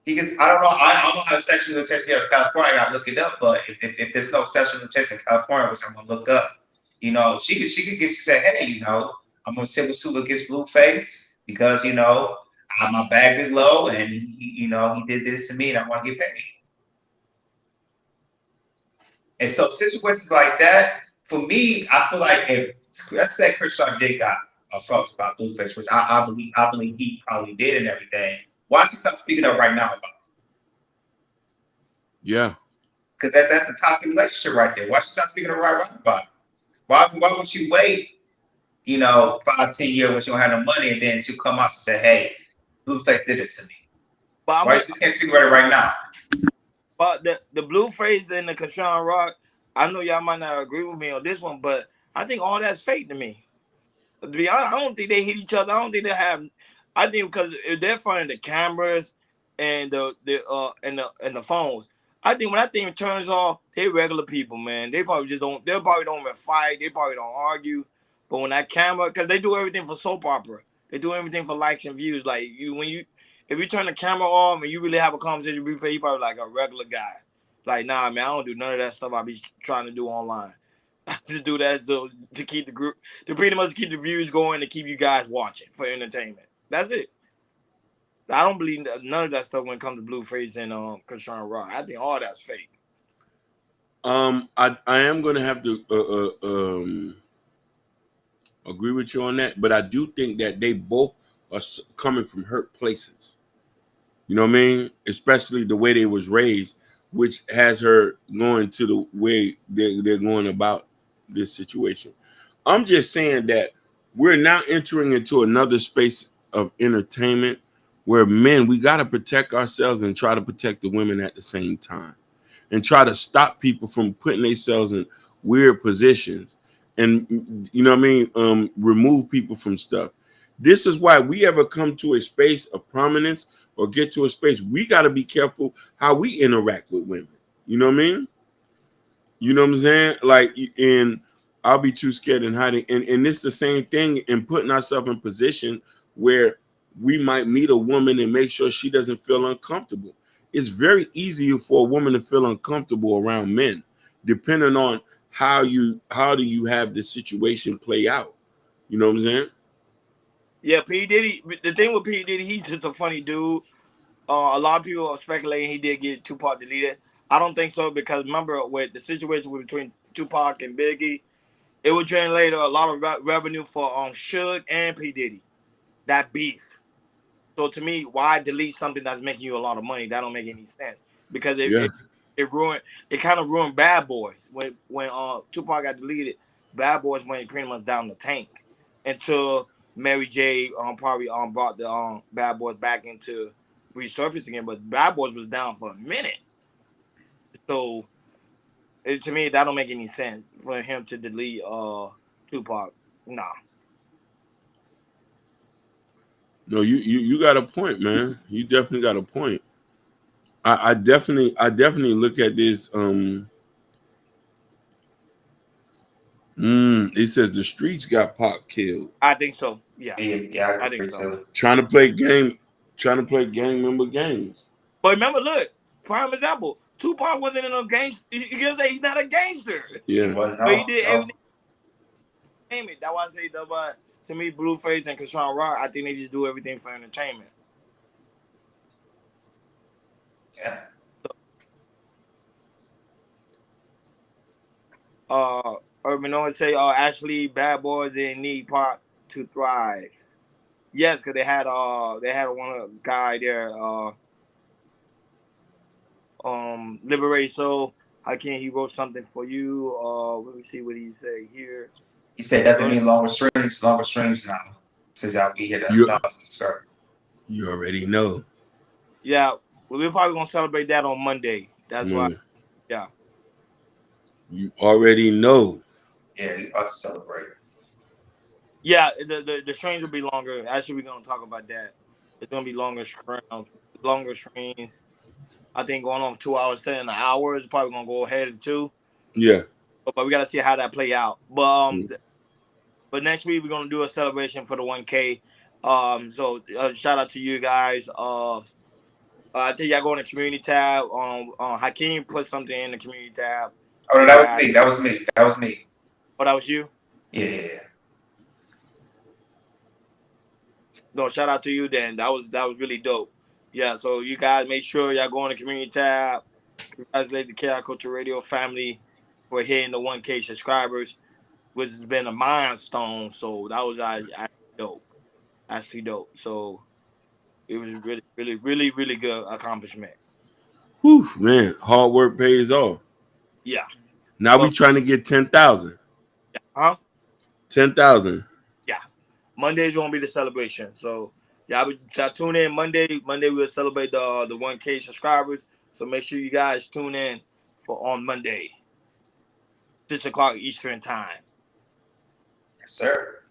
I don't know how to sexual limitation in California. I gotta look it up, but if there's no sexual limitation in California, which I'm gonna look up, you know, she could say, hey, you know, I'm gonna sue against Blueface because, you know, my bag is low and he did this to me and I want to get paid. And so situations like that, for me, I feel like if let's say Crenshaw did got assaulted by Blueface, which I believe he probably did and everything. Why is he not speaking up right now about it? Yeah. Because that's a toxic relationship right there. Why is she not speaking up right about it? Why would she wait, you know, 5-10 years when she don't have no money and then she'll come out and say, hey, Blueface did this to me? Why you just can't speak about it right now? But the Blueface and the Krishan Rock, I know y'all might not agree with me on this one, but I think all that's fake to me. To be honest, I don't think they hit each other. I don't think they have. I think because they're fronting the cameras and the phones. I think when that thing turns off, they regular people, man. They probably don't even fight. They probably don't argue. But when that camera, because they do everything for soap opera, they do everything for likes and views. Like if you turn the camera off and you really have a conversation with you probably like a regular guy. Like, nah, man, I don't do none of that stuff I be trying to do online. I just do that to keep the group, to pretty much keep the views going, to keep you guys watching for entertainment. That's it. I don't believe none of that stuff when it comes to Blueface and Krishan Rock. I think all that's fake. I am gonna have to agree with you on that, but I do think that they both are coming from hurt places. You know what I mean? Especially the way they was raised, which has her going to the way they're going about this situation. I'm just saying that we're now entering into another space of entertainment where men, we got to protect ourselves and try to protect the women at the same time and try to stop people from putting themselves in weird positions and, you know what I mean, remove people from stuff. This is why we ever come to a space of prominence or get to a space, we got to be careful how we interact with women. You know what I mean? You know what I'm saying? Like, and I'll be too scared and hiding. And it's the same thing in putting ourselves in position where we might meet a woman and make sure she doesn't feel uncomfortable. It's very easy for a woman to feel uncomfortable around men, depending on how do you have the situation play out. You know what I'm saying? Yeah, P. Diddy. The thing with P. Diddy, he's just a funny dude. A lot of people are speculating he did get Tupac deleted. I don't think so because remember with the situation between Tupac and Biggie, it would generate a lot of revenue for Suge and P. Diddy. That beef. So to me, why delete something that's making you a lot of money? That don't make any sense because it kind of ruined Bad Boys when Tupac got deleted. Bad Boys went pretty much down the tank until Mary J probably brought the Bad Boys back into resurface again, but Bad Boys was down for a minute. So to me, that don't make any sense for him to delete Tupac. Nah. No, you got a point, man. You definitely got a point. I definitely look at this. It says the streets got Pac killed. I think so. Yeah, I think so. Trying to play gang member games. But remember, look, prime example. Tupac wasn't in no gangster. You can say he's not a gangster. Yeah, but he did everything. entertainment. That's why I say that. But to me, Blueface and Krishan Rock, I think they just do everything for entertainment. Yeah. Urban Noise say, actually, Bad Boys didn't need pop to thrive. Yes, because they had one guy there, Liberate Soul. He wrote something for you. Let me see what he say here. He said doesn't mean longer streams now. Since y'all be here, that's 1,000 subscribers. You already know. Yeah, well, we're probably gonna celebrate that on Monday. That's why. Yeah. You already know. Yeah, we about to celebrate. Yeah, the streams will be longer. Actually, we're gonna talk about that. It's gonna be longer streams. I think going on 2 hours, 10 hours. Probably gonna go ahead of 2. Yeah. But we gotta see how that play out. But next week we're gonna do a celebration for the 1K. So shout out to you guys. I think y'all go in the community tab. Hakeem put something in the community tab. Oh, no, that was me. That was me. Oh, that was you? Yeah. No, shout out to you then. That was really dope. Yeah, so you guys make sure y'all go in the community tab. Congratulate the Chaos Culture Radio family for hitting the 1K subscribers, which has been a milestone. So that was actually dope. So it was really, really, really, really good accomplishment. Whew, man, hard work pays off. Yeah. Now we trying to get 10,000. Huh? 10,000. Yeah. Monday's gonna be the celebration. So y'all tune in Monday. Monday we'll celebrate the 1K subscribers. So make sure you guys tune in on Monday, 6:00 Eastern time. Yes, sir.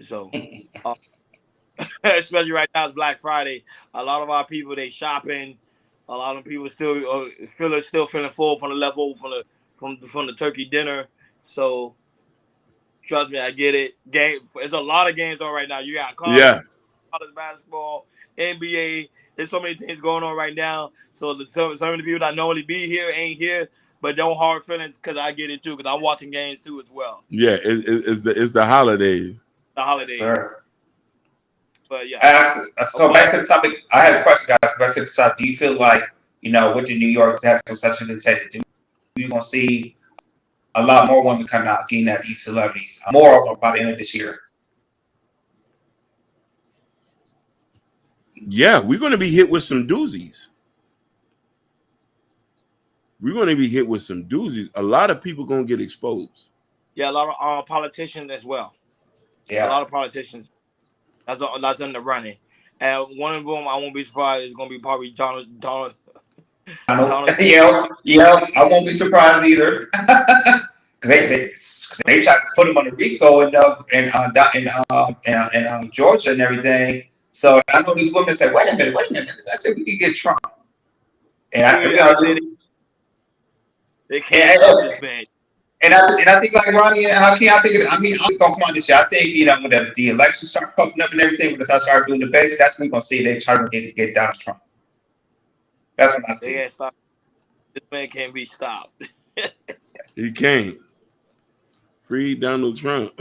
So, especially right now, it's Black Friday. A lot of our people they shopping. A lot of people still feeling full from the leftover from the turkey dinner. So, trust me, I get it. There's a lot of games on right now. You got college basketball, NBA. There's so many things going on right now. So some of the people that normally be here ain't here, but don't hard feelings because I get it too because I'm watching games too as well. Yeah, it's the holidays. The holidays. Yes, sir. But yeah. So back to the topic. I had a question, guys. Back to the topic. Do you feel like with the New York has such a good taste? Do you gonna see a lot more women coming out getting at these celebrities? More of them by the end of this year. Yeah, we're going to be hit with some doozies. We're going to be hit with some doozies. A lot of people going to get exposed. Yeah, a lot of politicians as well. Yeah, a lot of politicians. That's in the running, and one of them I won't be surprised is going to be probably Donald. Yeah, I won't be surprised either. They tried to put him on the RICO in Georgia and everything. So I know these women say, wait a minute. I said we could get Trump. And they can't stop this man. And I think like Ronnie and Hakeem, I'm just gonna come on this year. I think when the elections start popping up and everything, when they start doing the base, that's when we're gonna see they try to get Donald Trump. That's what I see. They stop. This man can't be stopped. He can't. Free Donald Trump.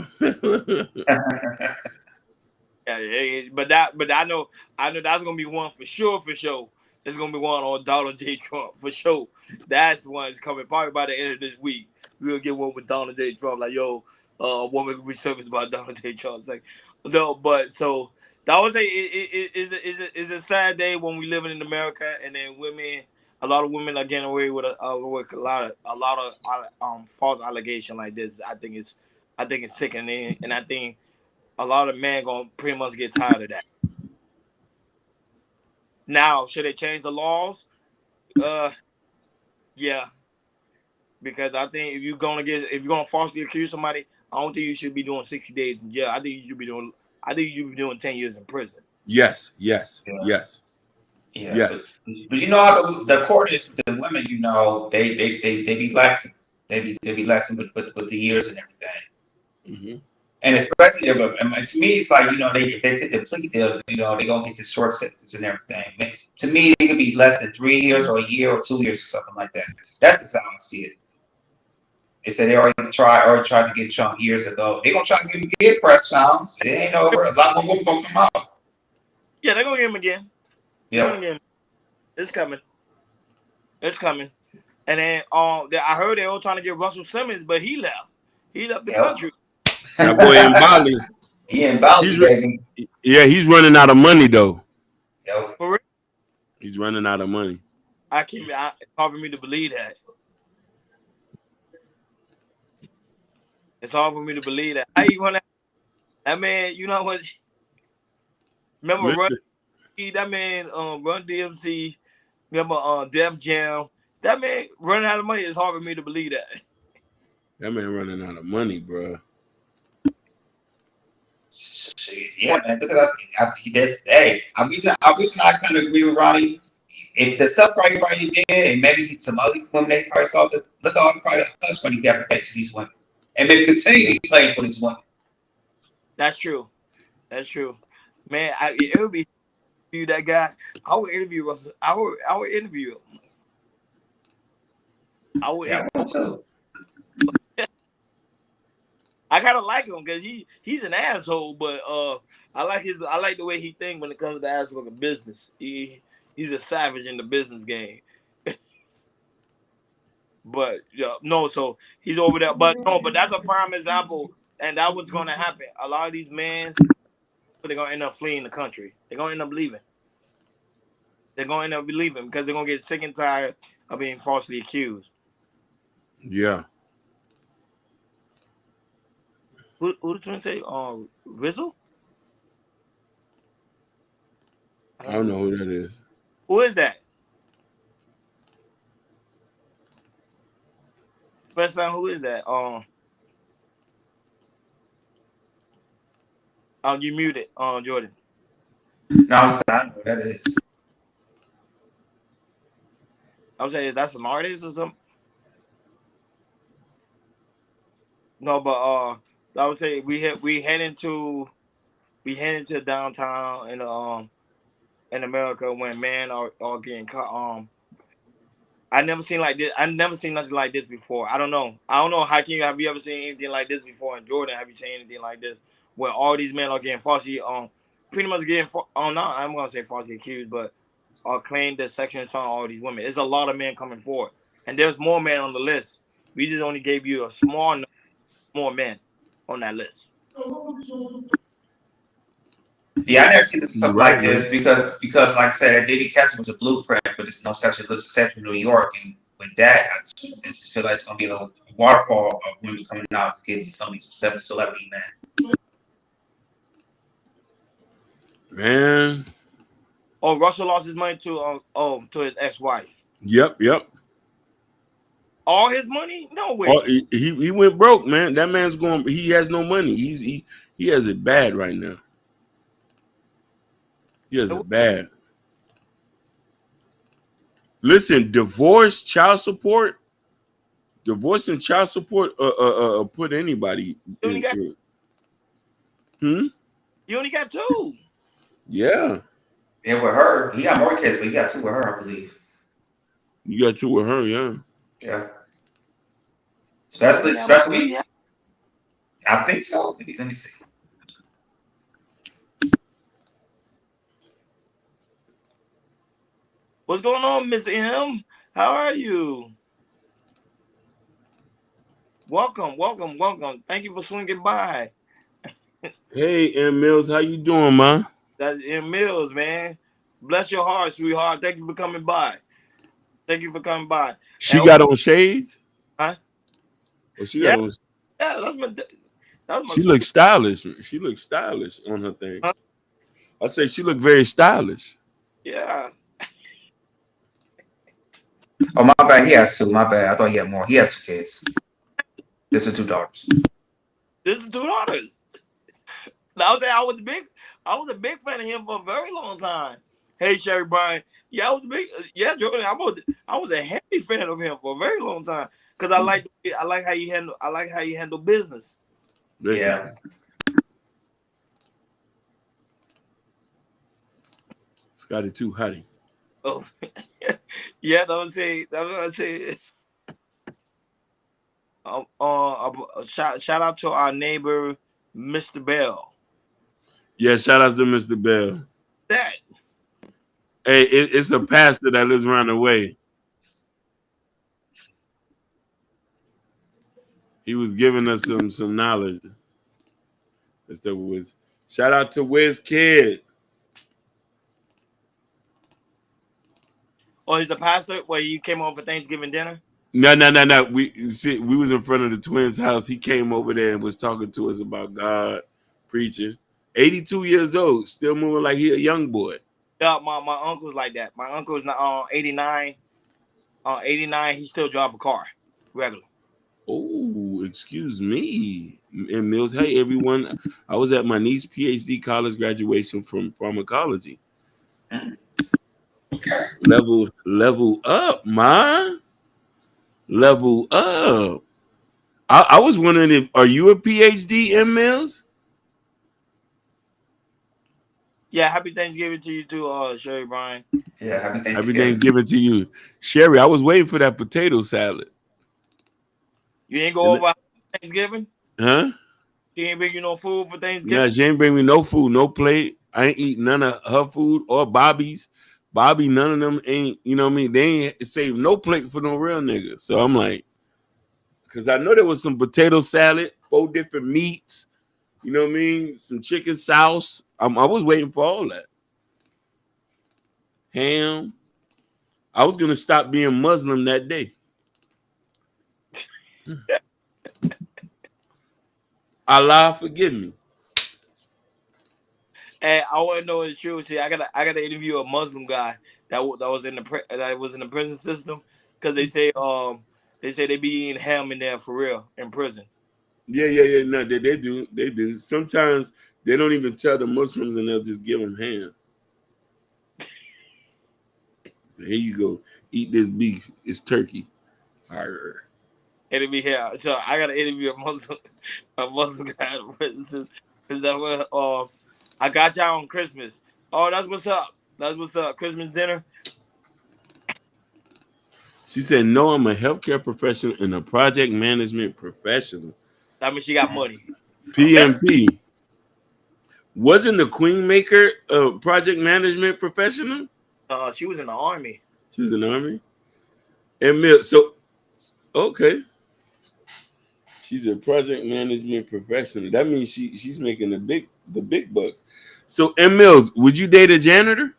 Yeah, but I know that's gonna be one for sure. There's gonna be one on Donald J. Trump for sure. That's the one that's coming probably by the end of this week. We'll get one with Donald J. Trump. Like, a woman will be serviced about Donald J. Trump. It's like, no, but so that was is a sad day when we living in America, and then a lot of women are getting away with a lot of false allegation like this. I think it's sickening, and I think a lot of men gonna pretty much get tired of that. Now, should they change the laws? Yeah, because I think if you're gonna falsely accuse somebody, I don't think you should be doing 60 days in jail. I think you should be doing 10 years in prison. Yes. Yeah, Yes. But you know how the court is with the women. They be laxing. They be laxing with the years and everything. Mm-hmm. And especially, to me, it's like, if they take the plea deal, they're going to get the short sentence and everything. To me, it could be less than 3 years or a year or 2 years or something like that. That's just how I see it. They said they already tried to get Trump years ago. They gonna try to get press challenge. It ain't over. A lot more women gonna come out. Yeah, they're gonna get him again. They're gonna Yeah. get him. It's coming. It's coming. And then I heard they all trying to get Russell Simmons, but he left. He left the country. That boy in Bali. He in Bali, baby. Yeah, he's running out of money though. Yep. For real? He's running out of money. It's hard for me to believe that. It's hard for me to believe that. How you gonna? That man, you know what? Remember that man, Run DMC. Remember Def Jam. That man running out of money. It's hard for me to believe that. That man running out of money, bro. Yeah, man. Look at that. I'm reaching. I kind of agree with Ronnie. If the stuff everybody did, and maybe some other women they probably saw it, look at all the private hush money you got to pay to these women, and maybe continue playing for these women. That's true. That's true, man. It would be you that guy. I would interview Russell. I would interview him. I would. Yeah, I want to. I kind of like him because he's an asshole, but I like the way he thinks when it comes to asshole of business. He's a savage in the business game. But no, so he's over there. But that's a prime example, and that what's going to happen. A lot of these men, they're going to end up fleeing the country. They're going to end up leaving. They're going to end up leaving because they're going to get sick and tired of being falsely accused. Yeah. Who the twins say? Rizzo? I don't know who that is. Who is that? First time, who is that? You muted, Jordan. No, I don't know who that is. I was saying that's an artist or something. No, but I would say we head into downtown in America when men are getting caught. I never seen like this. I never seen nothing like this before. I don't know. Hakeem, have you ever seen anything like this before? And Jordan, have you seen anything like this where all these men are getting falsely pretty much getting I'm gonna say falsely accused, but claim the sexual assault on all these women. There's a lot of men coming forward, and there's more men on the list. We just only gave you a small number more men on that list. Yeah, I never seen something like this because, like I said, Diddy Castle was a blueprint, but it's no such exception in New York. And with that, I just feel like it's gonna be a waterfall of women coming out to get some of these celebrity men. Man. Oh, Russell lost his money to his ex-wife. Yep. All his money? No way. Oh, he went broke, man. That man's going. He has no money. He has it bad right now. He has it bad. Listen, divorce and child support put anybody in. You only got 2. Yeah. And with her, he got more kids, but he got 2 with her, I believe. You got 2 with her, yeah. Yeah. Especially. I think so. Let me see. What's going on, Miss M? How are you? Welcome. Thank you for swinging by. Hey, M Mills, how you doing, man? That's M Mills, man. Bless your heart, sweetheart. Thank you for coming by. She got on shades? Huh? Well, she got on. Yeah, that's my she looks stylish. She looks stylish on her thing. Huh? I say she looked very stylish. Yeah. Oh, my bad. He has 2. My bad. I thought he had more. He has 2 kids. This is 2 daughters. Now, I was a big fan of him for a very long time. Hey, Sherry Bryan. Yeah, Jordan. I was a heavy fan of him for a very long time because I like how you handle business. Listen. Yeah. Scotty too hottie. Oh, yeah. That's what I say. shout out to our neighbor, Mr. Bell. Yeah, shout out to Mr. Bell. That. Hey, it's a pastor that lives around the way. He was giving us some knowledge. That was. Shout out to Wiz Kid. Oh, he's a pastor where you came over for Thanksgiving dinner? No. We was in front of the twins' house. He came over there and was talking to us about God, preaching. 82 years old, still moving like he a young boy. Yeah, my uncle's like that. My uncle is 89. 89, he still drive a car regular. Oh, excuse me. And Mills, hey everyone. I was at my niece's PhD college graduation from pharmacology. Level up, man. Level up. I was wondering are you a PhD, M. Mills? Yeah, happy Thanksgiving to you too, Sherry Brian. Yeah, happy Thanksgiving. Happy Thanksgiving to you. Sherry, I was waiting for that potato salad. You ain't go over Thanksgiving? Huh? She ain't bring you no food for Thanksgiving? Nah, she ain't bring me no food, no plate. I ain't eat none of her food or Bobby's. Bobby, none of them ain't, you know what I mean? They ain't saved no plate for no real niggas. So I'm like, because I know there was some potato salad, 4 different meats, you know what I mean? Some chicken sauce. I was waiting for all that. Ham. I was going to stop being Muslim that day. Allah forgive me. And I want to know it's true. See, I gotta interview a Muslim guy that was in the prison system because they say they be eating ham in there for real in prison. Yeah. No, they do. Sometimes they don't even tell the Muslims and they'll just give them ham. So here you go. Eat this beef. It's turkey. Arr. It'll be here. So I gotta interview a Muslim guy in the prison system. Is that what? I got y'all on Christmas. Oh, that's what's up. That's what's up. Christmas dinner. She said, no, I'm a healthcare professional and a project management professional. That means she got money. PMP. Wasn't the Queen Maker a project management professional? She was in the Army. She was in the Army? And so, okay. She's a project management professional. That means she's making the big bucks. So, M. Mills, would you date a janitor?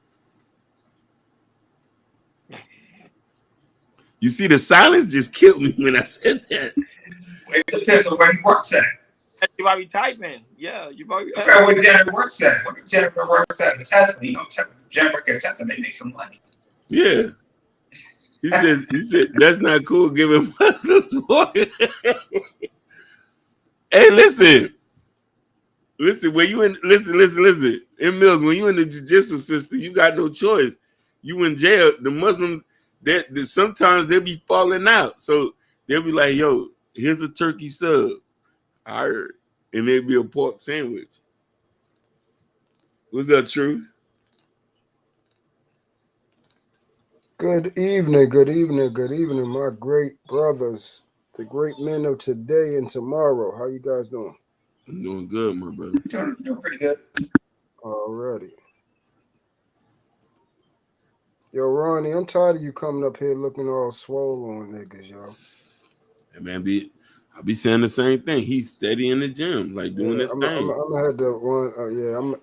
You see, the silence just killed me when I said that. It depends on where he works at. You might be typing. Yeah, you might be. Where the janitor works at. What the janitor works at in Tesla. You know, janitor work at Tesla, they make some money. Yeah. He said that's not cool giving Muslims water. Hey, listen. When you in listen. In Mills, when you in the judicial system, you got no choice. You in jail. The Muslims that sometimes they'll be falling out. So they'll be like, yo, here's a turkey sub. I heard. And there'll be a pork sandwich. Was that truth? Good evening, my great brothers, the great men of today and tomorrow. How you guys doing? I'm doing good, my brother. Doing pretty good. Alrighty. Yo, Ronnie, I'm tired of you coming up here looking all swole on niggas, yo. Hey, man, I be saying the same thing. He's steady in the gym, like doing this thing. I'm gonna have to run. I'm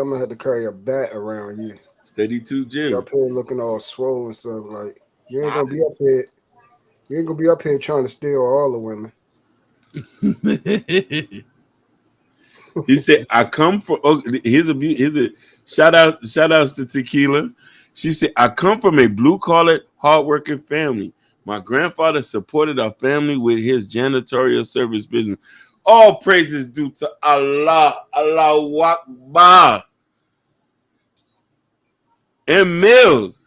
gonna have to carry a bat around you. Steady to gym. You up here looking all swole and stuff. Like you ain't gonna be up here. You ain't gonna be up here trying to steal all the women. He said, "I come from." Oh, here's a shout outs to Tequila. She said, "I come from a blue-collar, hardworking family. My grandfather supported our family with his janitorial service business. All praises due to Allah. Allahu Akbar." And Mills,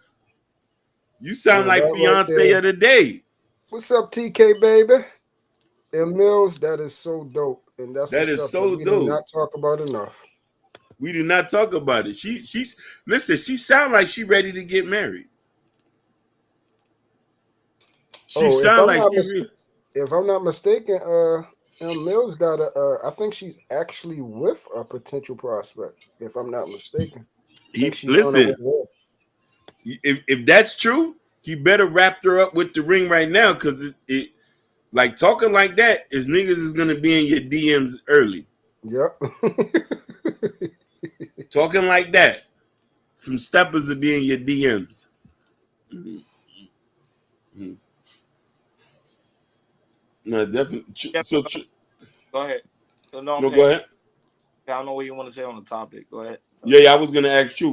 you sound like Beyonce right of the day. What's up, TK baby? And Mills, that is so dope, and that is so dope. Do not talk about enough. We do not talk about it. She's listen. She sound like she ready to get married. She sound like if I'm not mistaken, Mills got I think she's actually with a potential prospect. If I'm not mistaken, I think she's on her way Listen, there. if that's true, he better wrap her up with the ring right now, because it like talking like that is niggas is gonna be in your DMs early. Yep. Talking like that, some steppers will be in your DMs. Mm-hmm. No, definitely. Yeah, So, go ahead. No, I'm no, go saying ahead. I don't know what you want to say on the topic. Go ahead. Yeah, I was gonna ask you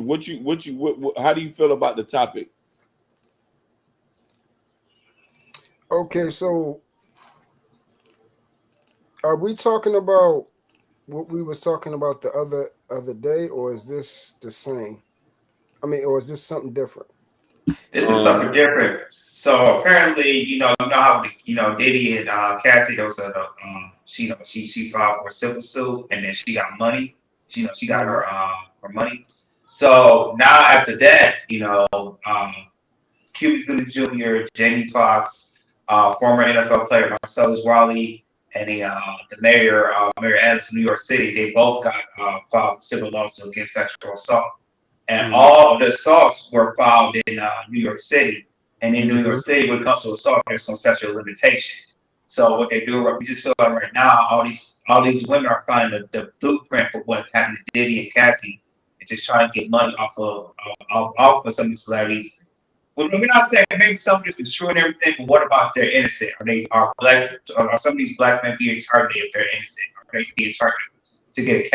how do you feel about the topic? Okay, so are we talking about what we was talking about the other day, or is this the same? I mean, or is this something different? This is something different. So apparently, you know how Diddy and Cassie, those are the she filed for a civil suit, and then she got money. She got her money. So now after that, Cuba Gooding Jr., Jamie Foxx, former NFL player Marcellus Wiley, and the mayor Adams of New York City, they both got filed for civil lawsuit against sexual assault. And all of the assaults were filed in New York City. And in New York City, when it comes to assault, there's no statute of limitation. So what they do, we just feel like right now, all these women are finding the blueprint for what happened to Diddy and Cassie, and just trying to get money off of some of these celebrities. Well, we're not saying maybe some just destroying everything, but what about if they're innocent? Are some of these black men being targeted if they're innocent? Are they being targeted to get a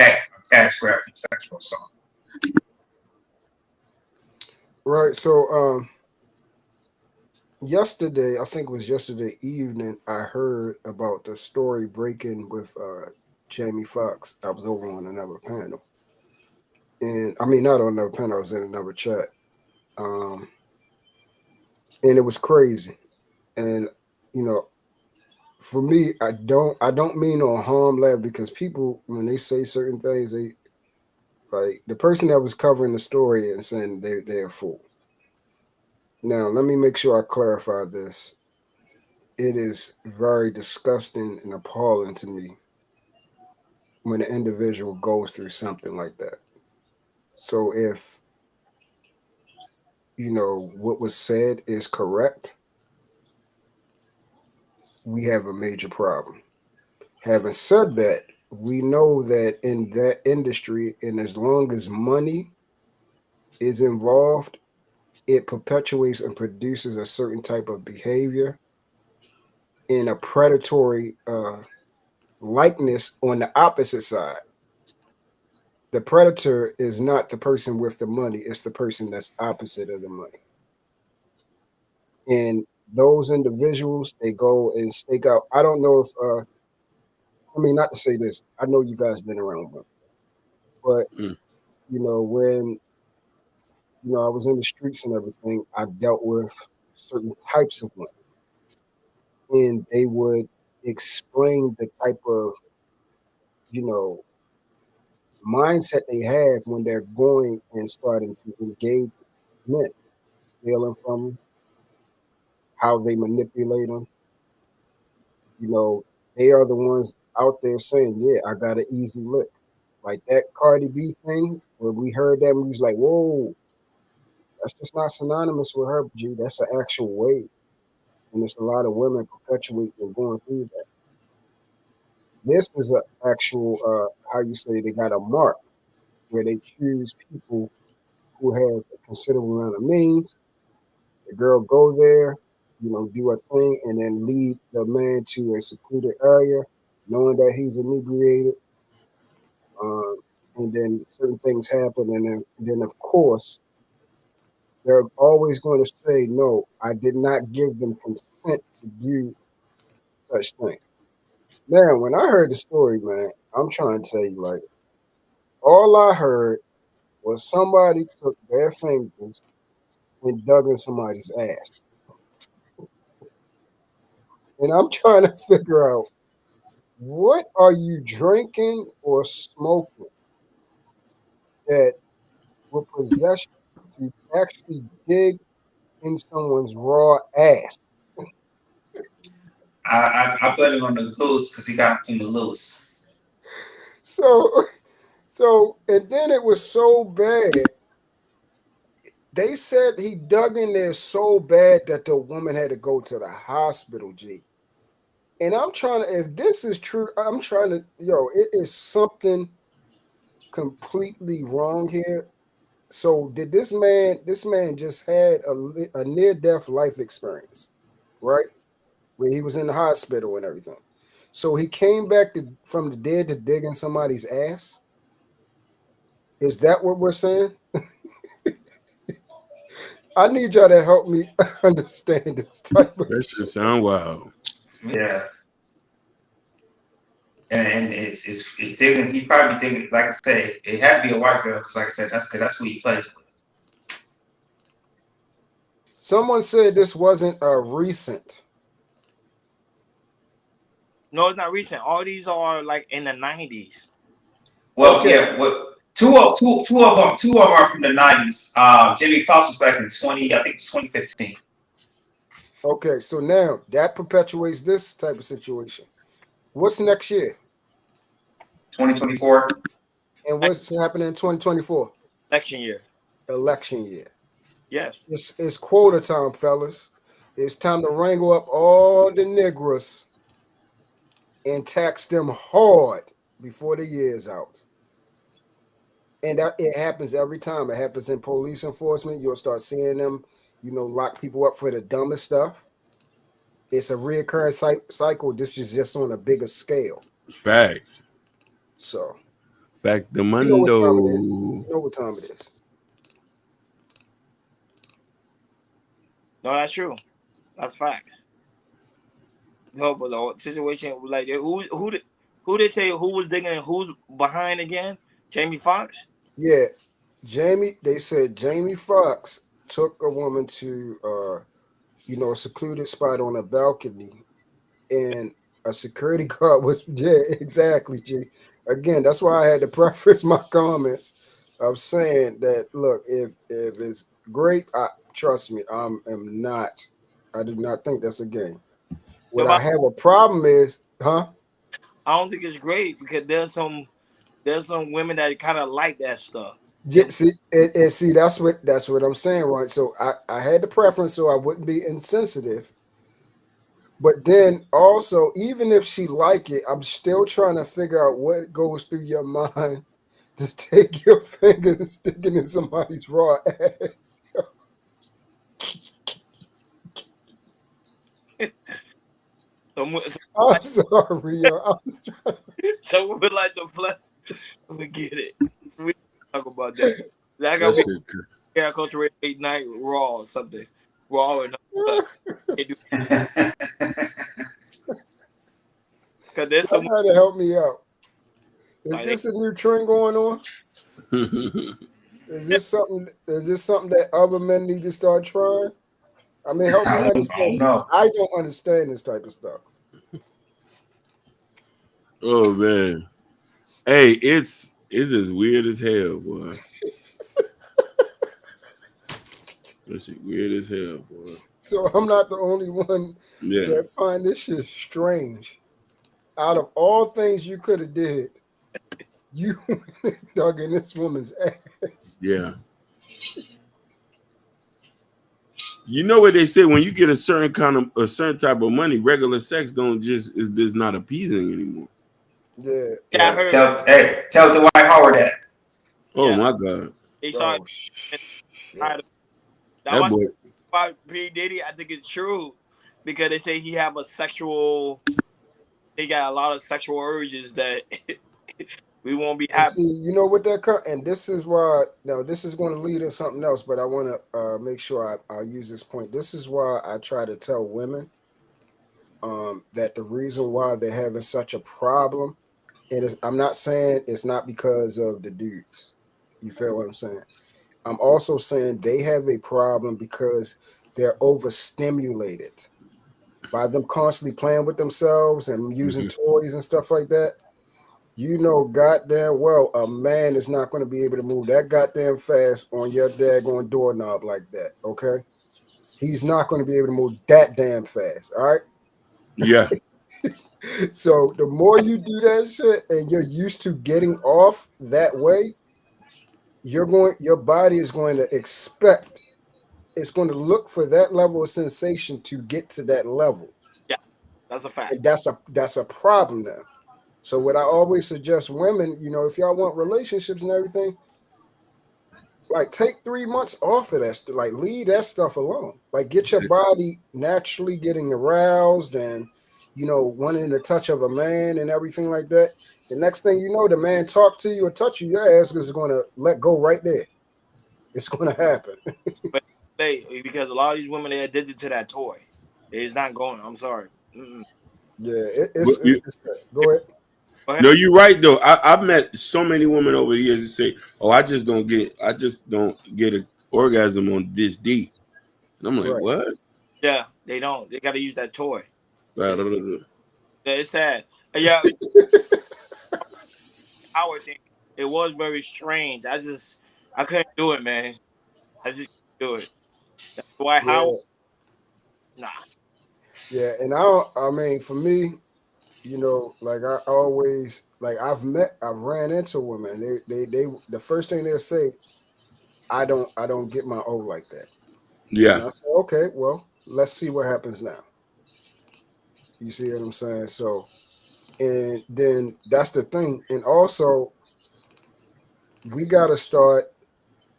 cash grab from sexual assault? Right. So yesterday, I think it was yesterday evening, I heard about the story breaking with Jamie Foxx. I was over on another panel. And I mean not on another panel, I was in another chat. And it was crazy. And for me, I don't mean no harm, lab, because people, when they say certain things, they like the person that was covering the story and saying they're a fool. Now, let me make sure I clarify this. It is very disgusting and appalling to me when an individual goes through something like that. So if what was said is correct, we have a major problem. Having said that, we know that in that industry, and as long as money is involved, it perpetuates and produces a certain type of behavior in a predatory likeness on the opposite side. The predator is not the person with the money, it's the person that's opposite of the money. And those individuals, they go and stake out. I don't know if not to say this, I know you guys been around them, but when I was in the streets and everything, I dealt with certain types of women, and they would explain the type of mindset they have when they're going and starting to engage men, stealing from them, how they manipulate them. They are the ones out there saying, "Yeah, I got an easy lick." Like that Cardi B thing, where we heard that, and we was like, "Whoa, that's just not synonymous with her, G. That's an actual way." And there's a lot of women perpetuating and going through that. This is an actual, how you say, they got a mark where they choose people who have a considerable amount of means. The girl go there, do a thing, and then lead the man to a secluded area, knowing that he's inebriated. And then certain things happen, and then of course, they're always going to say, "No, I did not give them consent to do such thing." Now, when I heard the story, man, I'm trying to tell you, like, all I heard was somebody took their fingers and dug in somebody's ass. And I'm trying to figure out, what are you drinking or smoking that will possess you to actually dig in someone's raw ass? I blame him on the goose because he got him loose. So, and then it was so bad. They said he dug in there so bad that the woman had to go to the hospital, G. And I'm trying to, if this is true, I'm trying to, it is something completely wrong here. So did this man just had a near-death life experience, right? Where he was in the hospital and everything. So he came back from the dead to dig in somebody's ass? Is that what we're saying? I need y'all to help me understand this type of. That should sound wild. Yeah. And it's digging. He probably thinking, like I said, it had to be a white girl because, like I said, that's who he plays with. Someone said this wasn't recent. No, it's not recent. All these are like in the 90s. Well, okay. Yeah. What? Two of them are from the 90s. Jamie Foxx was back in 2015. Okay, so now that perpetuates this type of situation. What's next year? 2024. And what's happening in 2024? Election year. Election year. Yes. It's quota time, fellas. It's time to wrangle up all the niggers and tax them hard before the year's out. And it happens every time. It happens in police enforcement. You'll start seeing them, lock people up for the dumbest stuff. It's a reoccurring cycle. This is just on a bigger scale. Facts. So. Back the Mundo. You know what time it is. No, that's true. That's facts. No, but the situation like who they say who was digging and who's behind again? Jamie Foxx? Yeah, they said Jamie Foxx took a woman to, a secluded spot on a balcony, and a security guard was, exactly, G. Again, that's why I had to preface my comments of saying that, look, if it's great, trust me, I do not think that's a game. What I have a problem is, I don't think it's great because there's some women that kind of like that stuff. Yeah, see, that's what I'm saying, right? So I had the preference so I wouldn't be insensitive. But then also, even if she like it, I'm still trying to figure out what goes through your mind to take your finger and stick it in somebody's raw ass. I'm sorry, yo. Someone would like to play. We get it. We talk about that. That gotta be culture 8 night raw or something. Raw and because there's someone trying to help me out. Is this a new trend going on? Is this something that other men need to start trying? I mean, help me understand. I don't understand this type of stuff. Oh man. Hey, it's as weird as hell, boy. This shit weird as hell, boy. So I'm not the only one that find this shit strange. Out of all things you could have did, you dug in this woman's ass. Yeah. You know what they say, when you get a certain type of money, regular sex is not appeasing anymore. Yeah. Tell Dwight Howard that. Oh my God. That boy. About P. Diddy, I think it's true because they say he got a lot of sexual urges that we won't be happy. See, you know what and this is why. Now, this is going to lead to something else, but I want to make sure I use this point. This is why I try to tell women that the reason why they're having such a problem, and I'm not saying it's not because of the dudes. You feel what I'm saying? I'm also saying they have a problem because they're overstimulated by them constantly playing with themselves and using toys and stuff like that. You know goddamn well a man is not going to be able to move that goddamn fast on your daggone doorknob like that, okay? He's not going to be able to move that damn fast, all right? Yeah. So the more you do that shit and you're used to getting off that way, your body is going to expect, it's going to look for that level of sensation to get to that level. Yeah, that's a fact. And that's a problem now. So what I always suggest women, if y'all want relationships and everything, like take 3 months off of that stuff. Like leave that stuff alone. Like get your body naturally getting aroused and wanting the touch of a man and everything like that. The next thing you know, the man talk to you or touch you, your ass is going to let go right there. It's going to happen. But because a lot of these women, they're addicted to that toy. It's not going. I'm sorry. Yeah, it's go ahead. No, you're right though. I've met so many women over the years that say, "Oh, I just don't get an orgasm on this D," and I'm like, "What?" Yeah, they don't. They got to use that toy. It's sad. Yeah, our thing. It was very strange. I couldn't do it, man. I just couldn't do it. That's why Howard. Nah. Yeah, and I mean, for me, like I always I've ran into women. They the first thing they'll say, I don't get my O like that. Yeah. And I say, okay, well, let's see what happens now. You see what I'm saying? So, and then that's the thing. And also, we got to start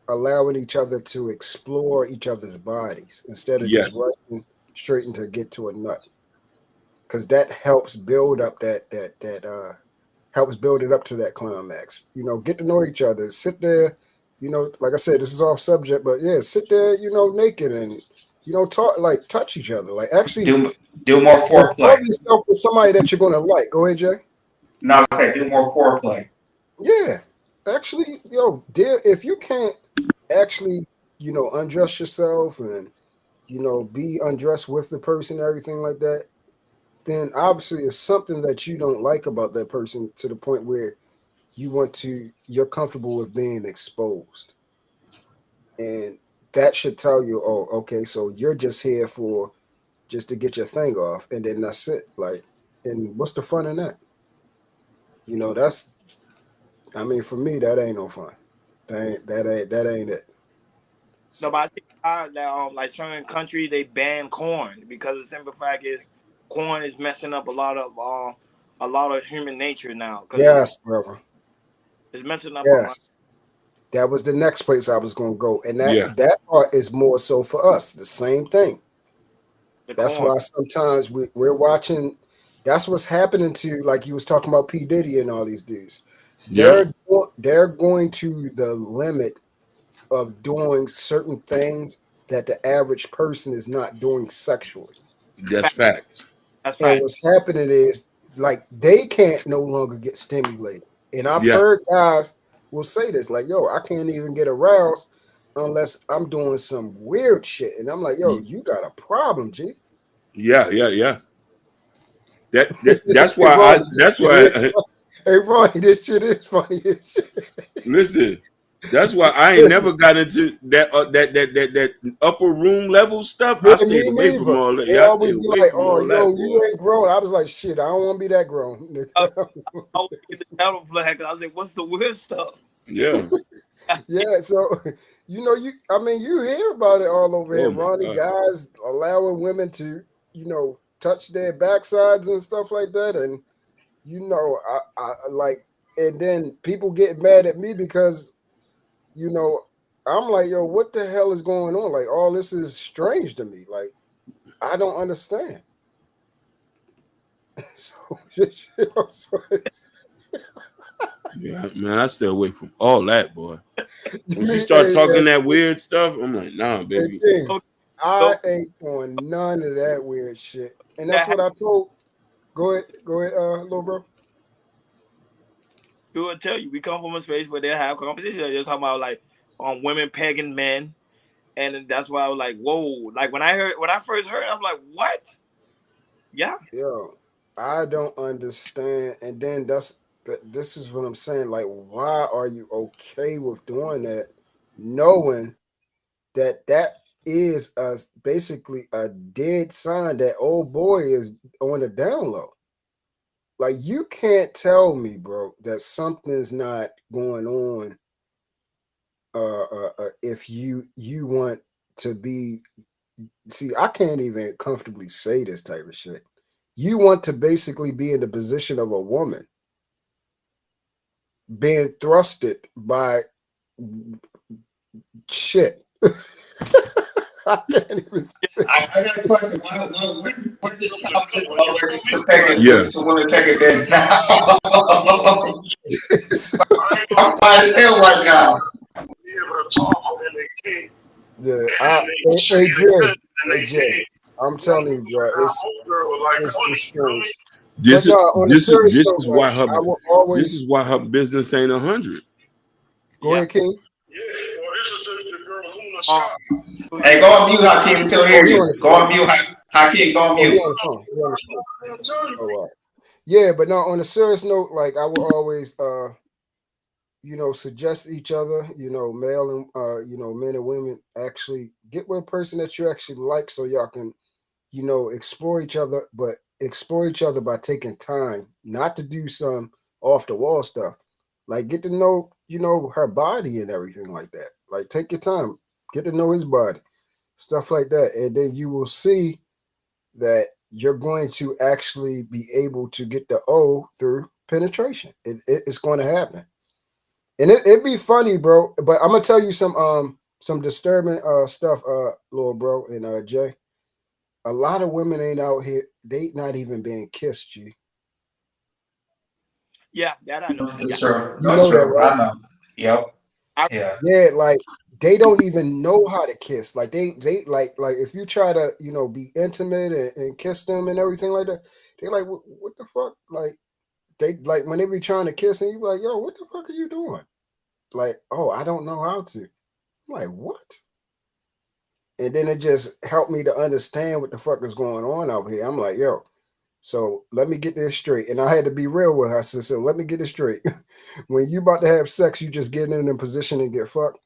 allowing each other to explore each other's bodies instead of just rushing straight into get to a nut. Because that helps build up helps build it up to that climax. Get to know each other. Sit there, like I said, this is off subject, but yeah, sit there, naked and talk, like touch each other, like actually do more foreplay. Love yourself with somebody that you're gonna like. Go ahead, Jay. No, I say do more foreplay. Yeah, actually, dear, if you can't actually, undress yourself and be undressed with the person, everything like that, then obviously it's something that you don't like about that person to the point where you're comfortable with being exposed. And that should tell you, oh, okay, so you're just here just to get your thing off, and then that's it. Like, and what's the fun in that? For me, that ain't no fun. That ain't it. So, but I think that like certain countries, they ban corn because the simple fact is corn is messing up a lot of human nature now. Yes, brother. It's messing up. Yes. That was the next place I was going to go. And that part is more so for us. The same thing. That's why sometimes we're watching. That's what's happening to, like you was talking about P. Diddy and all these dudes. They're going to the limit of doing certain things that the average person is not doing sexually. That's facts. And what's happening is, like, they can't no longer get stimulated. And I've heard guys will say this, like, yo, I can't even get aroused unless I'm doing some weird shit. And I'm like, yo, you got a problem, G. Yeah. That's why Hey, Ronnie, this shit is funny as shit. Listen, that's why I ain't never got into that upper room level stuff. I stayed away from all that. They always be like, "Oh, yo, you ain't grown." I was like, "Shit, I don't want to be that grown." I was get the devil flag. I was like, "What's the weird stuff?" Yeah, yeah. So you hear about it all over here, Ronnie. Guys allowing women to, touch their backsides and stuff like that, and I like, and then people get mad at me because. I'm like, yo, what the hell is going on? Like, all this is strange to me. Like, I don't understand. Yeah, man, I stay away from all that, boy. When you start talking that weird stuff, I'm like, nah, baby. I ain't on none of that weird shit. And that's what I told. Go ahead, little bro. He will tell you, we come from a space where they have conversations. They're talking about like women pegging men, and that's why I was like, whoa! Like when I first heard, I'm like, what? Yeah. Yo, I don't understand. And then this is what I'm saying. Like, why are you okay with doing that, knowing that is basically a dead sign that old boy is on the down low. Like, you can't tell me, bro, that something's not going on. If you want to be, see, I can't even comfortably say this type of shit. You want to basically be in the position of a woman being thrusted by shit. I can't even say. I got a question. What this house is already to peg it Yeah. to women peg it in now? I'm fine as hell right now. Yeah, Jay, I'm telling you, bro, it's strange. This This is why her this is why her business ain't 100. Go ahead, King. Hey, go on mute, Hakeem. Still hear you. Go on mute, Hakeem. Go on mute. He on the phone. Oh, wow. Yeah, but no, on a serious note, like, I will always suggest each other, male and men and women, actually get with a person that you actually like, so y'all can, explore each other, but explore each other by taking time, not to do some off the wall stuff. Like, get to know, her body and everything like that. Like, take your time, get to know his body, stuff like that. And then you will see that you're going to actually be able to get the O through penetration. It's going to happen. And it'd be funny, bro. But I'm gonna tell you some disturbing stuff, little bro, and Jay. A lot of women ain't out here. They not even being kissed, G. Yeah, that I know. That's true. You know that, right? I know. Yep. Yeah. Yeah, like, they don't even know how to kiss. Like, they like if you try to be intimate and kiss them and everything like that, they're like, what the fuck? Like, they like when they be trying to kiss and you be like, yo, what the fuck are you doing? Like, oh, I don't know how to. I'm like, what? And then it just helped me to understand what the fuck is going on out here. I'm like, yo, so let me get this straight. And I had to be real with her. I said, so let me get it straight. When you about to have sex, you just get in a position and get fucked.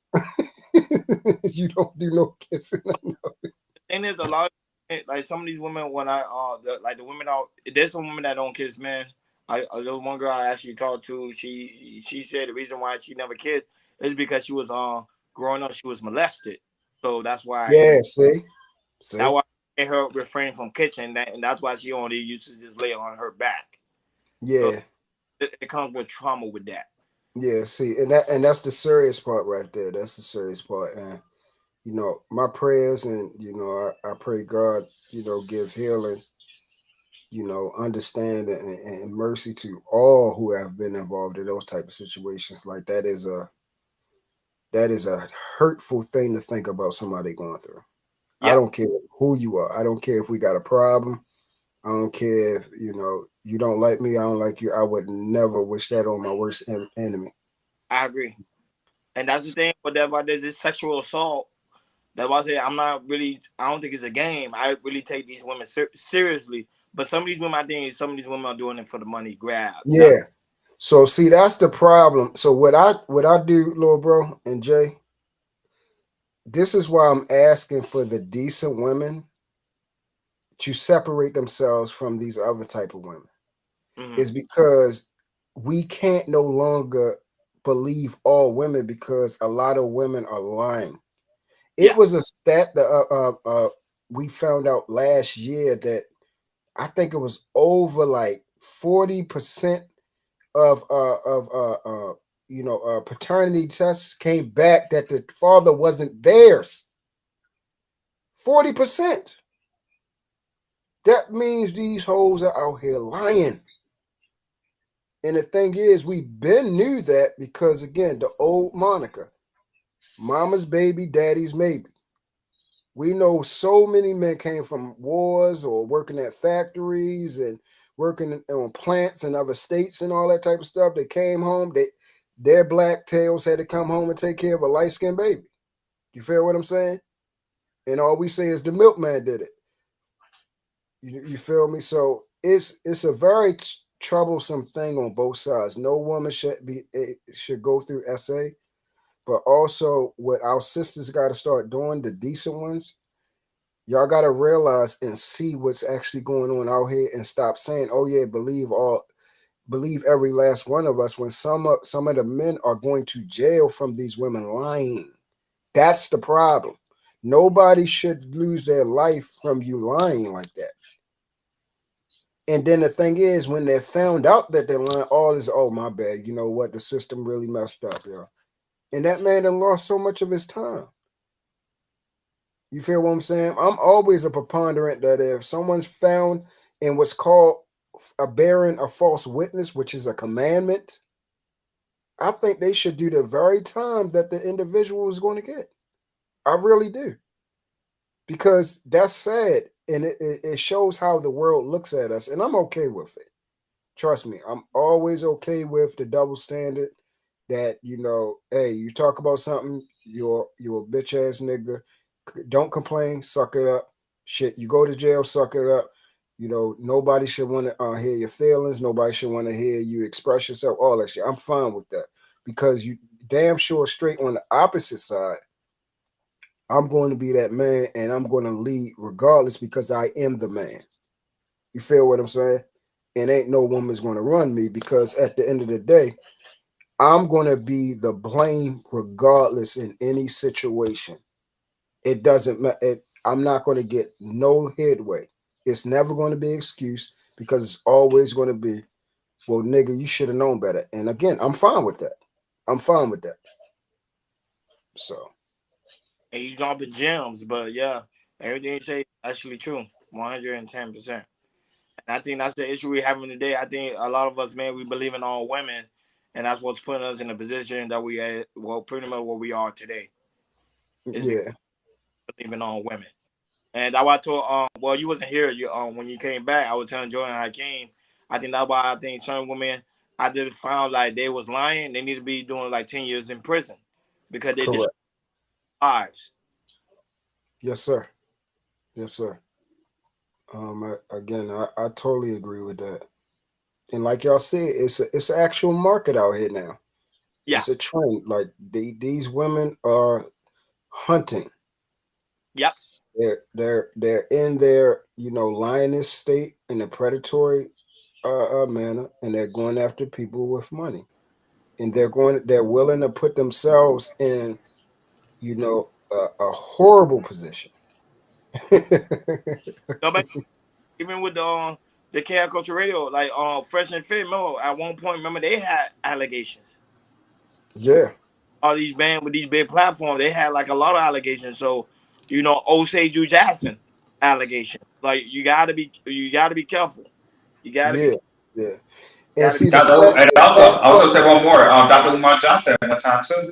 You don't do no kissing. And there's a lot of, like, some of these women, when the women out, there's some women that don't kiss, man. There was one girl I actually talked to. She said the reason why she never kissed is because she was growing up, she was molested. So that's why. Yeah, see? That's why I made her refrain from kissing, and that's why she only used to just lay on her back. Yeah. So it comes with trauma with that. Yeah, see, and that's the serious part right there. That's the serious part. And my prayers, and I pray God, give healing, understanding and mercy to all who have been involved in those type of situations. Like, that is a hurtful thing to think about somebody going through. Yeah. I don't care who you are. I don't care if we got a problem. I don't care if you don't like me. I don't like you. I would never wish that on my worst enemy. I agree, and that's the thing. But there's this sexual assault. That's why I say I don't think it's a game. I really take these women seriously. But some of these women, I think some of these women are doing it for the money grab. Yeah. So see, that's the problem. So what I do, little bro and Jay, this is why I'm asking for the decent women to separate themselves from these other type of women. Mm-hmm. Is because we can't no longer believe all women, because a lot of women are lying. It was a stat that we found out last year that I think it was over like 40% of paternity tests came back that the father wasn't theirs. 40%. That means these hoes are out here lying. And the thing is, we been knew that, because again, the old Monica, mama's baby, daddy's maybe. We know so many men came from wars or working at factories and working on plants in other states and all that type of stuff. They came home, their black tails had to come home and take care of a light-skinned baby. You feel what I'm saying? And all we say is the milkman did it. You feel me? So it's a very troublesome thing on both sides. No woman should go through SA, But also, what our sisters got to start doing, the decent ones, y'all got to realize and see what's actually going on out here, and stop saying, "Oh yeah, believe every last one of us." When some of the men are going to jail from these women lying. That's the problem. Nobody should lose their life from you lying like that. And then the thing is, when they're found out that they're lying, all is, oh my bad. You know what? The system really messed up, yo. And that man done lost so much of his time. You feel what I'm saying? I'm always a preponderant that if someone's found in what's called bearing a false witness, which is a commandment, I think they should do the very time that the individual is going to get. I really do. Because that's sad. And it shows how the world looks at us. And I'm okay with it. Trust me, I'm always okay with the double standard that, you know, hey, you talk about something, you're a bitch ass nigga. Don't complain, suck it up. Shit, you go to jail, suck it up. You know, nobody should want to hear your feelings. Nobody should want to hear you express yourself, all that shit. I'm fine with that. Because you damn sure straight on the opposite side, I'm going to be that man and I'm going to lead regardless because I am the man. You feel what I'm saying? And ain't no woman's going to run me because at the end of the day, I'm going to be the blame regardless in any situation. It doesn't matter. I'm not going to get no headway. It's never going to be an excuse because it's always going to be, well, nigga, you should have known better. And again, I'm fine with that. I'm fine with that. So. And you dropping gems, but yeah, everything you say is actually true, 110%. And I think that's the issue we're having today. I think a lot of us, man, we believe in all women, and that's what's putting us in a position that we are, well, pretty much where we are today. Yeah. Believing on women. And that's why I told, well, you wasn't here. You when you came back, I was telling Jordan I came. I think that's why I think certain women, I just found like they was lying. They need to be doing like 10 years in prison because they just lives. Yes, sir. Yes, sir. I totally agree with that. And like y'all said, it's an actual market out here now. Yeah. It's a trend. Like these women are hunting. Yep. They're in their, you know, lioness state in a predatory manner, and they're going after people with money. And they're willing to put themselves in, you know, a horrible position. Even with the Chaos Culture Radio, like Fresh and Fit, remember at one point, remember they had allegations. Yeah. All these bands with these big platforms, they had like a lot of allegations. So, you know, Osei Drew Jackson allegation. Like you gotta be careful. You gotta be. Yeah. And see, and also say one more. Dr. Umar Johnson at one time too.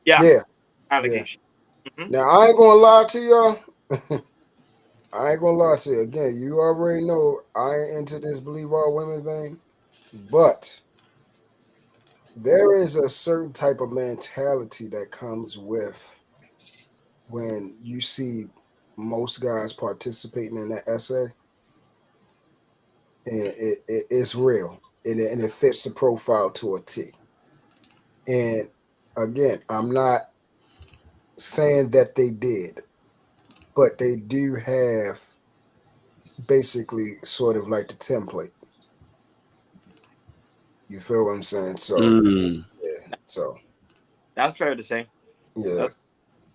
Yeah. Allegation. Yeah. Mm-hmm. Now I ain't gonna lie to y'all. I ain't gonna lie to you. Again, you already know I ain't into this believe all women thing, but there is a certain type of mentality that comes with when you see most guys participating in that essay, and it's real, and it fits the profile to a T. And again, I'm not saying that they did, but they do have basically sort of like the template. You feel what I'm saying? So, yeah. So that's fair to say. Yeah.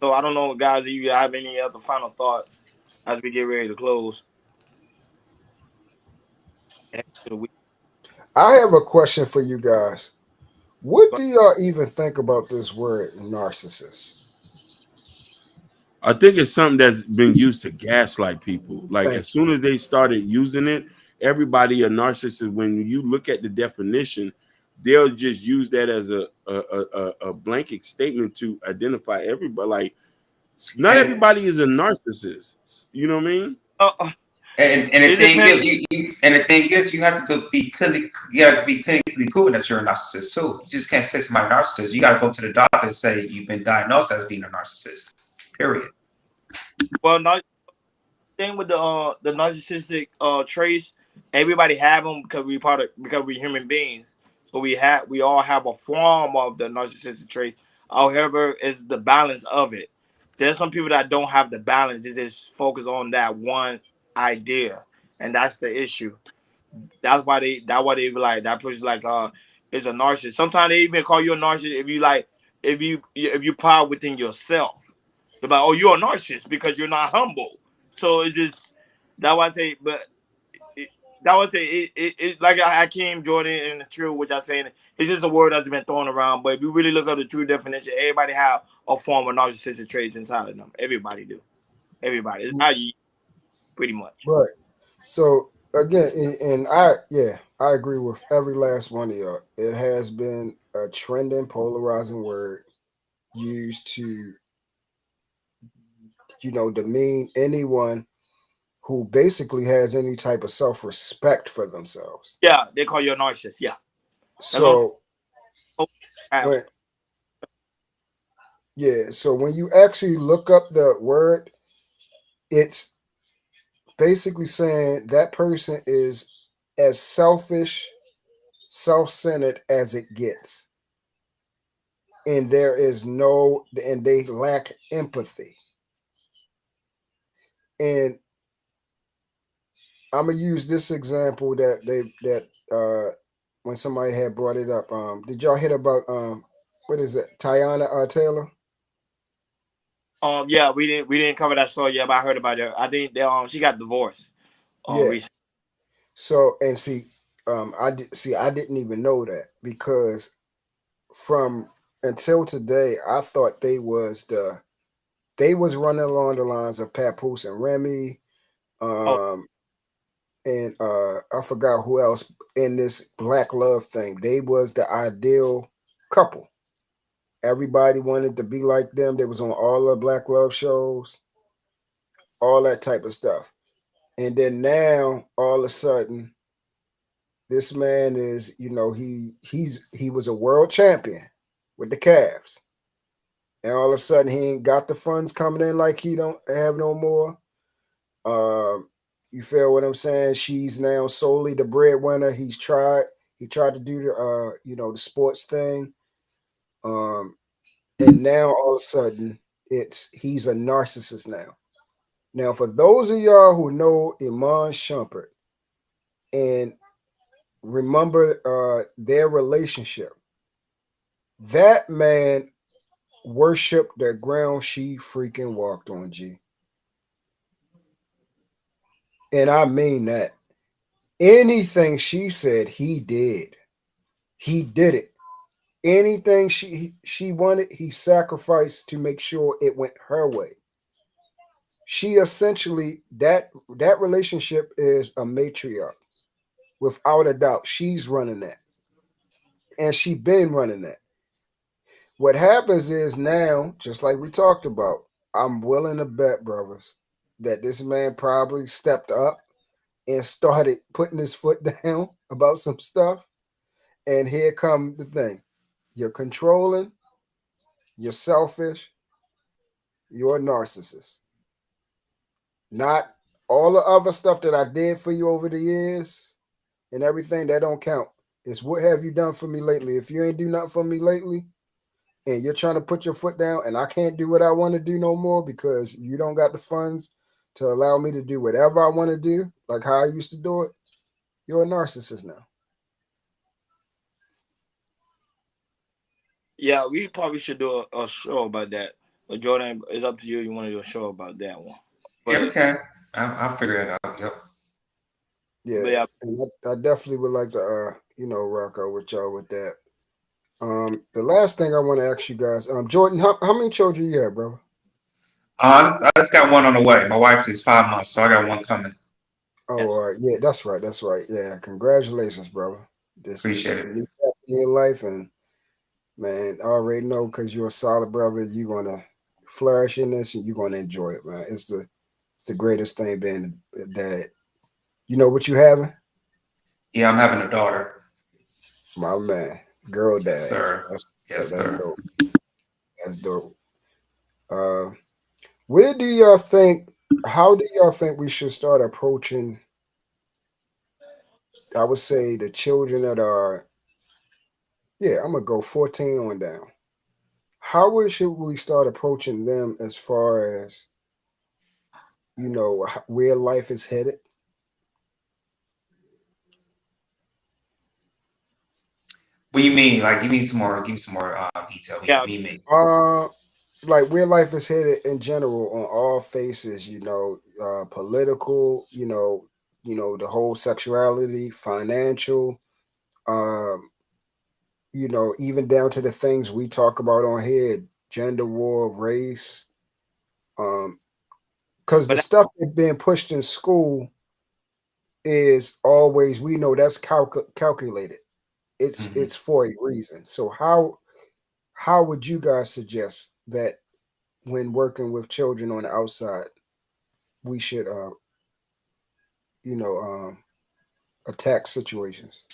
So I don't know, guys, if you have any other final thoughts as we get ready to close. I have a question for you guys. What do y'all even think about this word narcissist? I think it's something that's been used to gaslight people. Like as soon as they started using it, everybody a narcissist. When you look at the definition, they'll just use that as a blanket statement to identify everybody. Like not everybody is a narcissist. You know what I mean? And the thing is, you have to be clinically proven that you're a narcissist too. You just can't say somebody narcissist. You got to go to the doctor and say you've been diagnosed as being a narcissist. Period. Well, thing with the narcissistic traits, everybody have them because we're human beings. So we all have a form of the narcissistic trait. However, it's the balance of it. There's some people that don't have the balance. They just focus on that one idea, and that's the issue. That's why they be like that person like is a narcissist. Sometimes they even call you a narcissist if you like if you proud within yourself. They're like, oh, you're a narcissist because you're not humble. So it's just that why I say, but that was it like Hakeem Jordan and the true, which I saying it's just a word that's been thrown around. But if you really look up the true definition, everybody have a form of narcissistic traits inside of them. Everybody do. Everybody. It's not you, pretty much. Right. So again, and I agree with every last one of y'all. It has been a trending, polarizing word used to, demean anyone who basically has any type of self-respect for themselves. Yeah, they call you a narcissist. Yeah. So when, so when you actually look up the word, it's basically saying that person is as selfish, self-centered as it gets. And they lack empathy. And I'm gonna use this example that when somebody had brought it up. Did y'all hear about what is it, Tiana Taylor? Yeah, we didn't cover that story yet, but I heard about it. I think she got divorced. Recently. So and I didn't even know that, because from until today I thought they was running along the lines of Papoose and Remy, and I forgot who else in this Black Love thing. They was the ideal couple. Everybody wanted to be like them. They was on all the Black Love shows, all that type of stuff. And then now, all of a sudden, this man is, he was a world champion with the Cavs. And all of a sudden, he ain't got the funds coming in like he don't have no more. You feel what I'm saying? She's now solely the breadwinner. He tried to do the sports thing. And now all of a sudden he's a narcissist now. Now, for those of y'all who know Iman Shumpert and remember their relationship, that man worshiped the ground she freaking walked on, G. And I mean that. Anything she said, he did. He did it. Anything she wanted, he sacrificed to make sure it went her way. She essentially, that relationship is a matriarch. Without a doubt, she's running that. And she been running that. What happens is now, just like we talked about, I'm willing to bet, brothers, that this man probably stepped up and started putting his foot down about some stuff. And here come the thing. You're controlling, you're selfish, you're a narcissist. Not all the other stuff that I did for you over the years and everything, that don't count. It's what have you done for me lately? If you ain't do nothing for me lately and you're trying to put your foot down and I can't do what I want to do no more because you don't got the funds to allow me to do whatever I want to do, like how I used to do it, you're a narcissist now. Yeah, we probably should do a show about that. But Jordan, it's up to you. You want to do a show about that one? But, Yeah, okay. I'll figure it out. Yep. Yeah, and I definitely would like to, rock out with y'all with that. The last thing I want to ask you guys, Jordan, how many children you have, brother? I just got one on the way. My wife is 5 months, so I got one coming. Oh, yes. All right. Yeah, that's right. That's right. Yeah, congratulations, brother. This Appreciate is a new chapter in your life, and man, I already know because you're a solid brother, you're gonna flourish in this, and you're gonna enjoy it, man. It's the greatest thing being a dad. You know what you having? Yeah, I'm having a daughter. My man, girl dad. Yes, sir. That's dope. That's dope. Where do y'all think? How do y'all think we should start approaching? I would say the children that are, I'm gonna go 14 on down. should we start approaching them as far as, you know, where life is headed? What do you mean? Like, give me some more detail. Yeah. What do you mean? Like where life is headed in general on all faces, you know, political, you know, the whole sexuality, financial, um, you know, even down to the things we talk about on here, gender war, race, because the But stuff that's being pushed in school is always, we know that's calculated. It's for a reason. So how would you guys suggest that when working with children on the outside, we should you know, attack situations?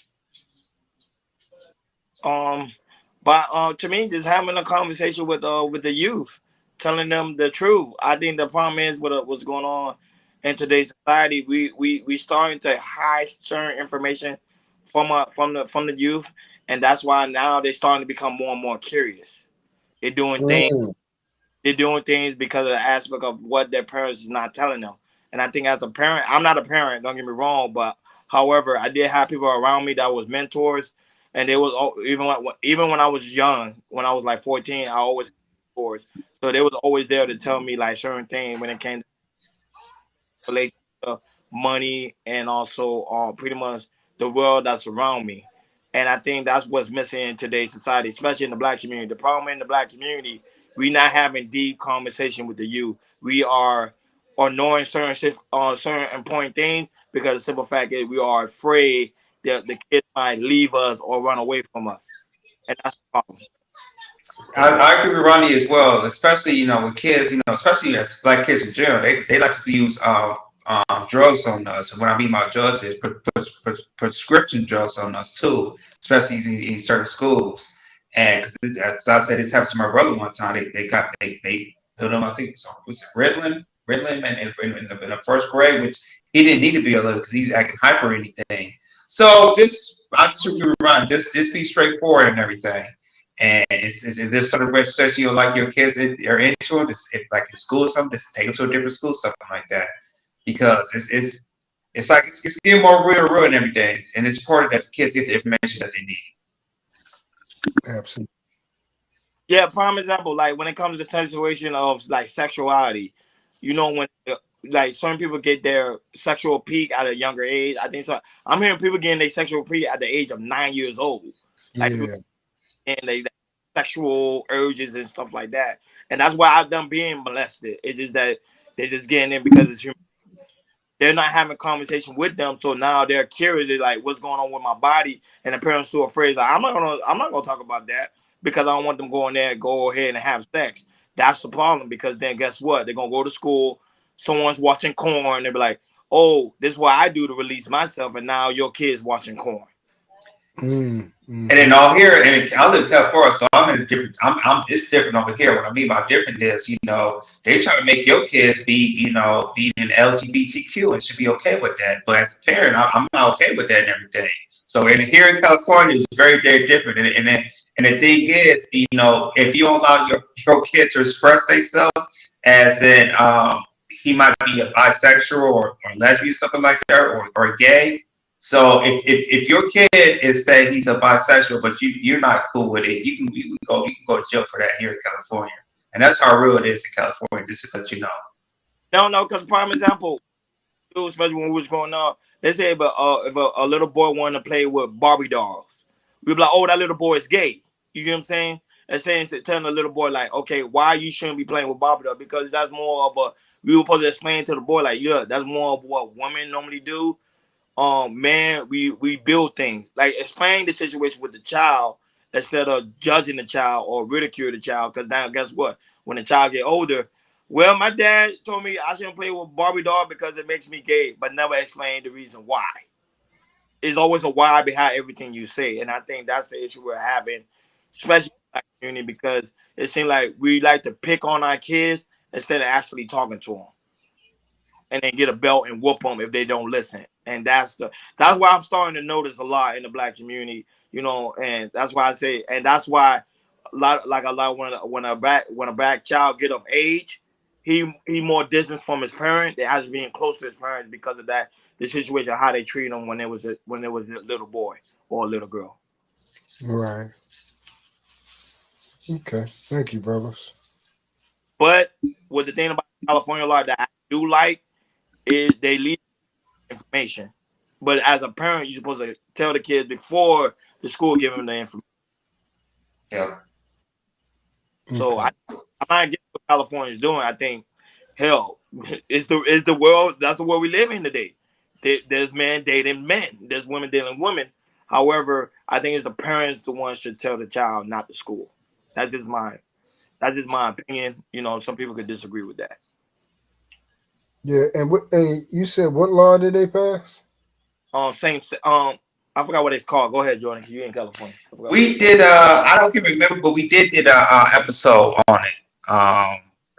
But to me, just having a conversation with the youth, telling them the truth. I think the problem is what's going on in today's society. We starting to hide certain information from the youth, and that's why now they're starting to become more and more curious. They're doing things. Mm. They're doing things because of the aspect of what their parents is not telling them. And I think as a parent, I'm not a parent. Don't get me wrong, but however, I did have people around me that was mentors, and they was even when I was young, when I was like 14, I always had mentors. So they was always there to tell me like certain things when it came to relate to money and also pretty much the world that's around me. And I think that's what's missing in today's society, especially in the black community. The problem in the black community, we not having deep conversation with the youth. We are knowing certain important things because the simple fact is we are afraid that the kids might leave us or run away from us, and that's the problem. I agree with Ronnie as well, especially with kids, especially as black kids in general. They like to use drugs on us, and what I mean by drugs is prescription drugs on us too, especially in certain schools. And because as I said, this happened to my brother one time. They put him, I think it was Ritalin, and in the first grade, which he didn't need to be a little because he was acting hyper or anything. So I just agree with Ron. Just be straightforward and everything. And if there's certain research you like your kids are into it, if like in school or something, just take them to a different school, something like that, because it's like it's getting more real and everything, and it's important that the kids get the information that they need. Absolutely. Yeah, prime example, like when it comes to the situation of like sexuality, when like certain people get their sexual peak at a younger age. I think so. I'm hearing people getting their sexual peak at the age of 9 years old. Like, Yeah. and they sexual urges and stuff like that. And that's why I've done being molested. It's just that they're just getting in because it's human. They're not having conversation with them, so now they're curious. They're like, "What's going on with my body?" And the parents too afraid. Like, I'm not gonna talk about that because I don't want them going there, go ahead and have sex. That's the problem because then guess what? They're gonna go to school. Someone's watching corn. They'll be like, "Oh, this is what I do to release myself," and now your kid's watching corn. And then all here, and I live in California, so I'm in a different. It's different over here. What I mean by different is, they try to make your kids be in LGBTQ and should be okay with that. But as a parent, I'm not okay with that and everything. So here in California, it's very, very different. And the thing is, if you allow your kids to express themselves, as in he might be a bisexual or lesbian, something like that, or gay. So if your kid is saying he's a bisexual, but you're not cool with it, you can go to jail for that here in California, and that's how real it is in California. Just to let you know. No, because prime example, especially when we was growing up, they say if a little boy wanted to play with Barbie dolls, we'd be like, "Oh, that little boy is gay." You get what I'm saying? And telling the little boy like, "Okay, why you shouldn't be playing with Barbie dolls?" Because that's more of a we were supposed to explain to the boy like, "Yeah, that's more of what women normally do." Man, we build things like explain the situation with the child instead of judging the child or ridicule the child. Because now, guess what? When the child get older, well, my dad told me I shouldn't play with Barbie doll because it makes me gay, but never explained the reason why. There's always a why behind everything you say, and I think that's the issue we're having, especially in the community, because it seems like we like to pick on our kids instead of actually talking to them. And then get a belt and whoop them if they don't listen. And that's why I'm starting to notice a lot in the black community, and that's why I say, and that's why when a black child get of age, he more distant from his parent. They has being close to his parents because of that, the situation, how they treat him when it was a little boy or a little girl. Right. Okay. Thank you, brothers. But what the thing about California law that I do like is they leave information. But as a parent, you're supposed to tell the kids before the school give them the information. Yeah. So I'm not against what California is doing. I think, hell, it's the world. That's the world we live in today. There's men dating men. There's women dating women. However, I think it's the parents the ones should tell the child, not the school. That's just my opinion. You know, some people could disagree with that. Yeah, and you said what law did they pass? I forgot what it's called. Go ahead, Jordan, because you in California. We did. I don't can remember, but we did a episode on it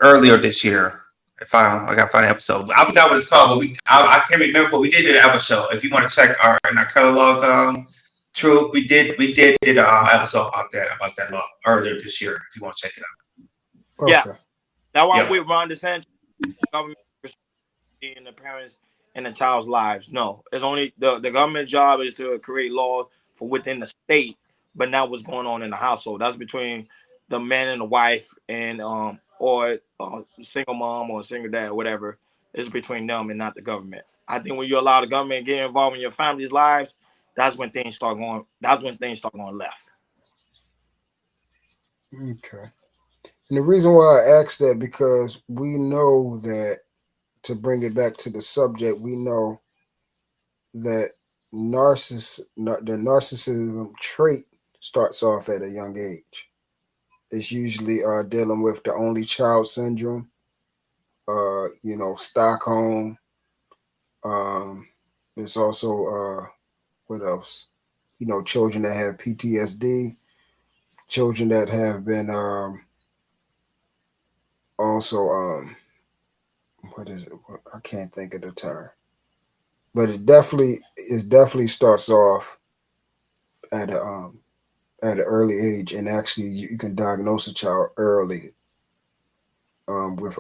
earlier this year. If I got to find an episode, I forgot what it's called, but I can't remember. But we did an episode. If you want to check our catalog, true, we did an episode about that law earlier this year. If you want to check it out. Okay. Yeah, that's why we Ron DeSantis. Government in the parents and the child's lives. No, it's only the government job is to create laws for within the state, but not what's going on in the household. That's between the man and the wife, and or single mom or single dad, whatever. It's between them and not the government. I think when you allow the government to get involved in your family's lives, that's when things start going. That's when things start going left. Okay. And the reason why I asked that, because we know that, to bring it back to the subject, we know that the narcissism trait starts off at a young age. It's usually dealing with the only child syndrome, Stockholm. There's also what else? Children that have PTSD, children that have been what is it? I can't think of the term, but it definitely starts off at an early age, and actually you can diagnose a child early with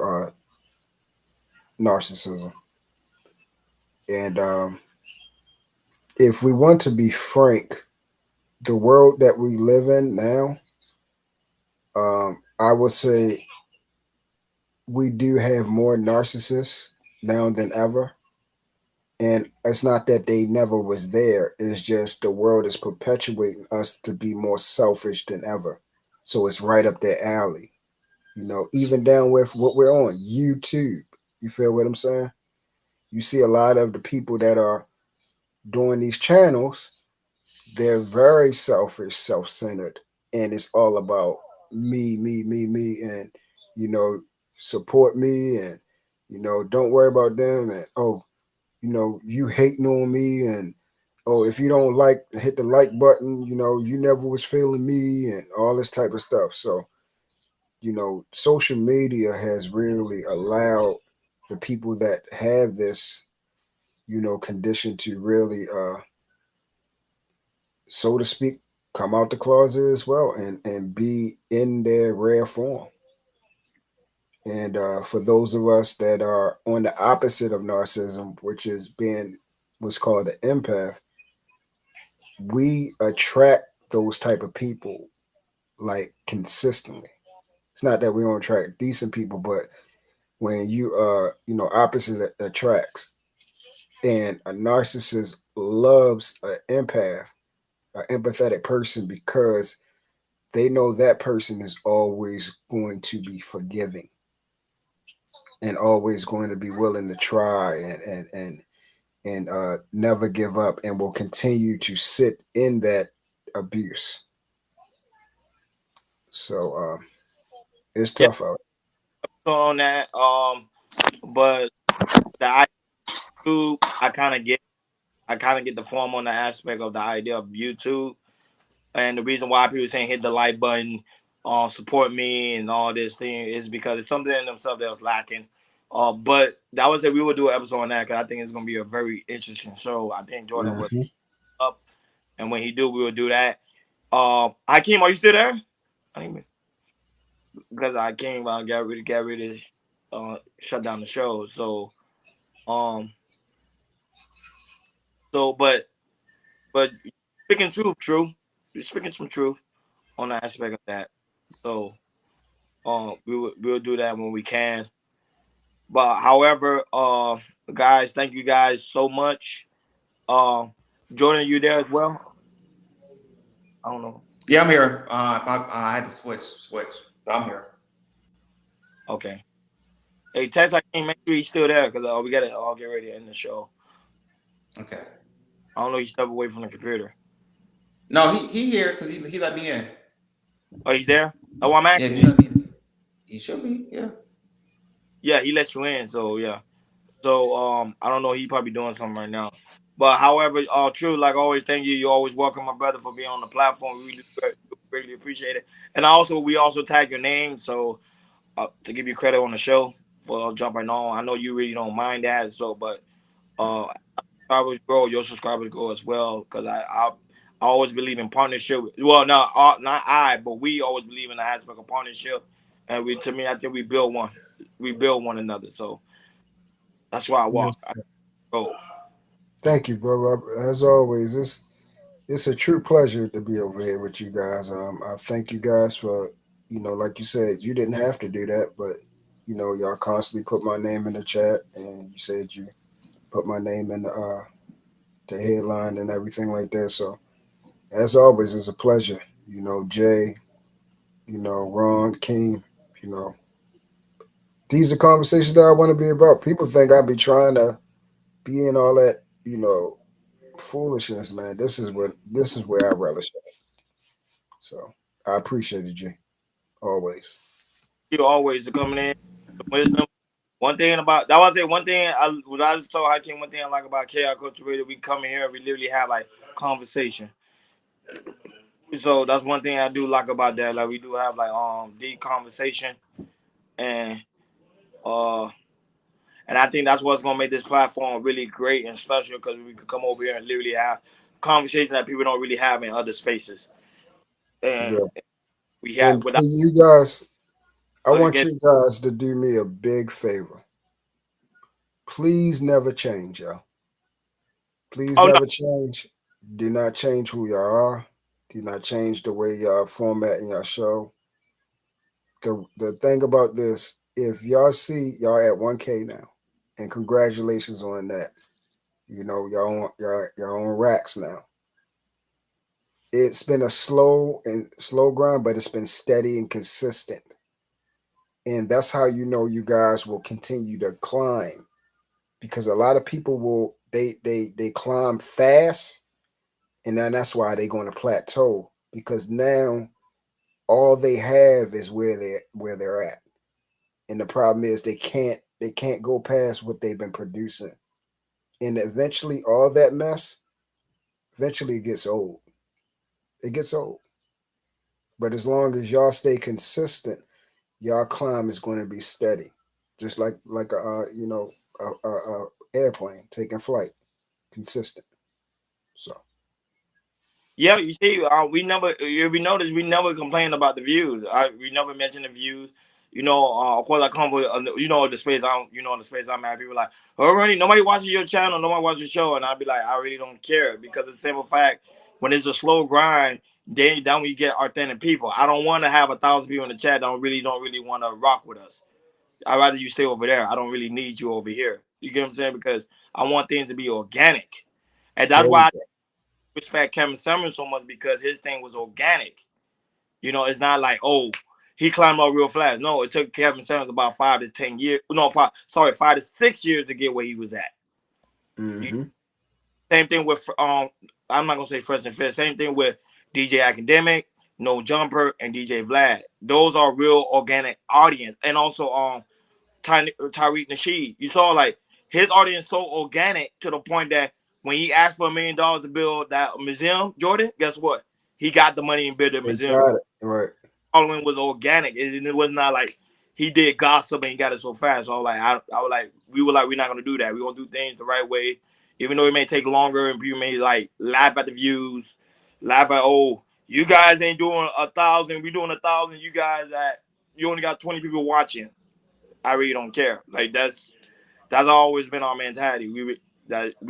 narcissism. And if we want to be frank, the world that we live in now, I would say we do have more narcissists now than ever. And it's not that they never was there. It's just the world is perpetuating us to be more selfish than ever. So it's right up their alley. Even down with what we're on, YouTube. You feel what I'm saying? You see a lot of the people that are doing these channels, they're very selfish, self-centered, and it's all about me, and, support me, and, don't worry about them, and, you hating on me, and, if you don't hit the like button, you never was feeling me, and all this type of stuff. So, social media has really allowed the people that have this, condition to really, so to speak, come out the closet as well, and be in their rare form. And for those of us that are on the opposite of narcissism, which is being what's called the empath, we attract those type of people consistently. It's not that we don't attract decent people, but when you are, opposite attracts, and a narcissist loves an empath, an empathetic person, because they know that person is always going to be forgiving and always going to be willing to try and never give up, and will continue to sit in that abuse. So it's tough out. On that, but the YouTube, I kind of get the form on the aspect of the idea of YouTube, and the reason why people saying hit the like button, support me, and all this thing is because it's something in themselves that was lacking. But that was it. We will do an episode on that because I think it's gonna be a very interesting show. I think Jordan will up, and when he do, we will do that. Hakeem, are you still there? I didn't even, because I came out, got ready to shut down the show. So, but speaking truth, you're speaking some truth on the aspect of that. So, we'll do that when we can. But however, guys, thank you guys so much. Jordan, you there as well? I don't know. Yeah, I'm here. I had to switch. But I'm here. Okay. Hey, Tex, I can't make sure he's still there because we gotta all get ready to end the show. Okay. I don't know. He stepped away from the computer. No, he here because he let me in. Oh, he's there. Oh, I'm Yeah, asking. he let me in. He should be. Yeah. Yeah, he let you in. So yeah. So I don't know. He probably doing something right now. But however, true. Like always, thank you. You always welcome my brother for being on the platform. We really greatly appreciate it. And we also tag your name so to give you credit on the show for jumping on. I know you really don't mind that. So, but subscribers grow, your subscribers grow as well. Because I always believe in partnership. Well, no, not I, but we always believe in the aspect of partnership. And I think we build one. We build one another. So that's why I walk. Yes, thank you, brother. As always, it's a true pleasure to be over here with you guys. I thank you guys for, like you said, you didn't have to do that, but y'all constantly put my name in the chat, and you said you put my name in the headline and everything like that. So as always, it's a pleasure. Jay, Ron, King, you know, these are conversations that I want to be about. People think I be trying to be in all that, foolishness, man. This is where I relish it. So I appreciate it, Jay. Always. You always coming in. Wisdom. One thing about that was it. One thing I just told Hakeem. One thing I like about KR Culture Radio, we come in here and we literally have like conversation. So that's one thing I do like about that. Like we do have like deep conversation, and I think that's what's gonna make this platform really great and special because we can come over here and literally have conversation that people don't really have in other spaces. And Yeah. we have And without you guys, I want get you guys to do me a big favor. Please never change, y'all. Please never change. Do not change who y'all are. Do not change the way y'all formatting your show. The thing about this, if y'all see y'all at 1K now, and congratulations on that. Y'all on racks now. It's been a slow grind, but it's been steady and consistent. And that's how you guys will continue to climb. Because a lot of people will they climb fast, and then that's why they're going to plateau, because now all they have is where they're at. And the problem is they can't go past what they've been producing. And eventually all that mess, eventually it gets old. It gets old. But as long as y'all stay consistent, y'all climb is going to be steady. Just like a airplane taking flight, consistent. So yeah, you see, we never. If you notice, we never complain about the views. We never mention the views. Of course, I come with the space. The space I'm at. People like, oh, really? Nobody watches your channel. Nobody watches your show, and I'll be like, I really don't care because of the simple fact, when it's a slow grind, then we get authentic people. I don't want to have 1,000 people in the chat. Don't really want to rock with us. I'd rather you stay over there. I don't really need you over here. You get what I'm saying? Because I want things to be organic, and that's why I respect Kevin Summers so much, because his thing was organic. It's not like, oh, he climbed up real fast. No, it took Kevin Summers about 5 to 10 years. No, 5 to 6 years to get where he was at. Mm-hmm. Same thing with I'm not gonna say Fresh and Fit. Same thing with DJ Academic, No Jumper, and DJ Vlad. Those are real organic audience, and also Tariq Nasheed. You saw like his audience so organic to the point that when he asked for $1 million to build that museum, Jordan, guess what? He got the money and built the museum. Got it. Right. Following was organic. It was not like he did gossip and he got it so fast. So we were like, we're not gonna do that. We're gonna do things the right way, even though it may take longer and people may like laugh at the views, laugh at, oh, You guys ain't doing 1,000. We doing 1,000. You guys you only got 20 people watching. I really don't care. Like that's always been our mentality. We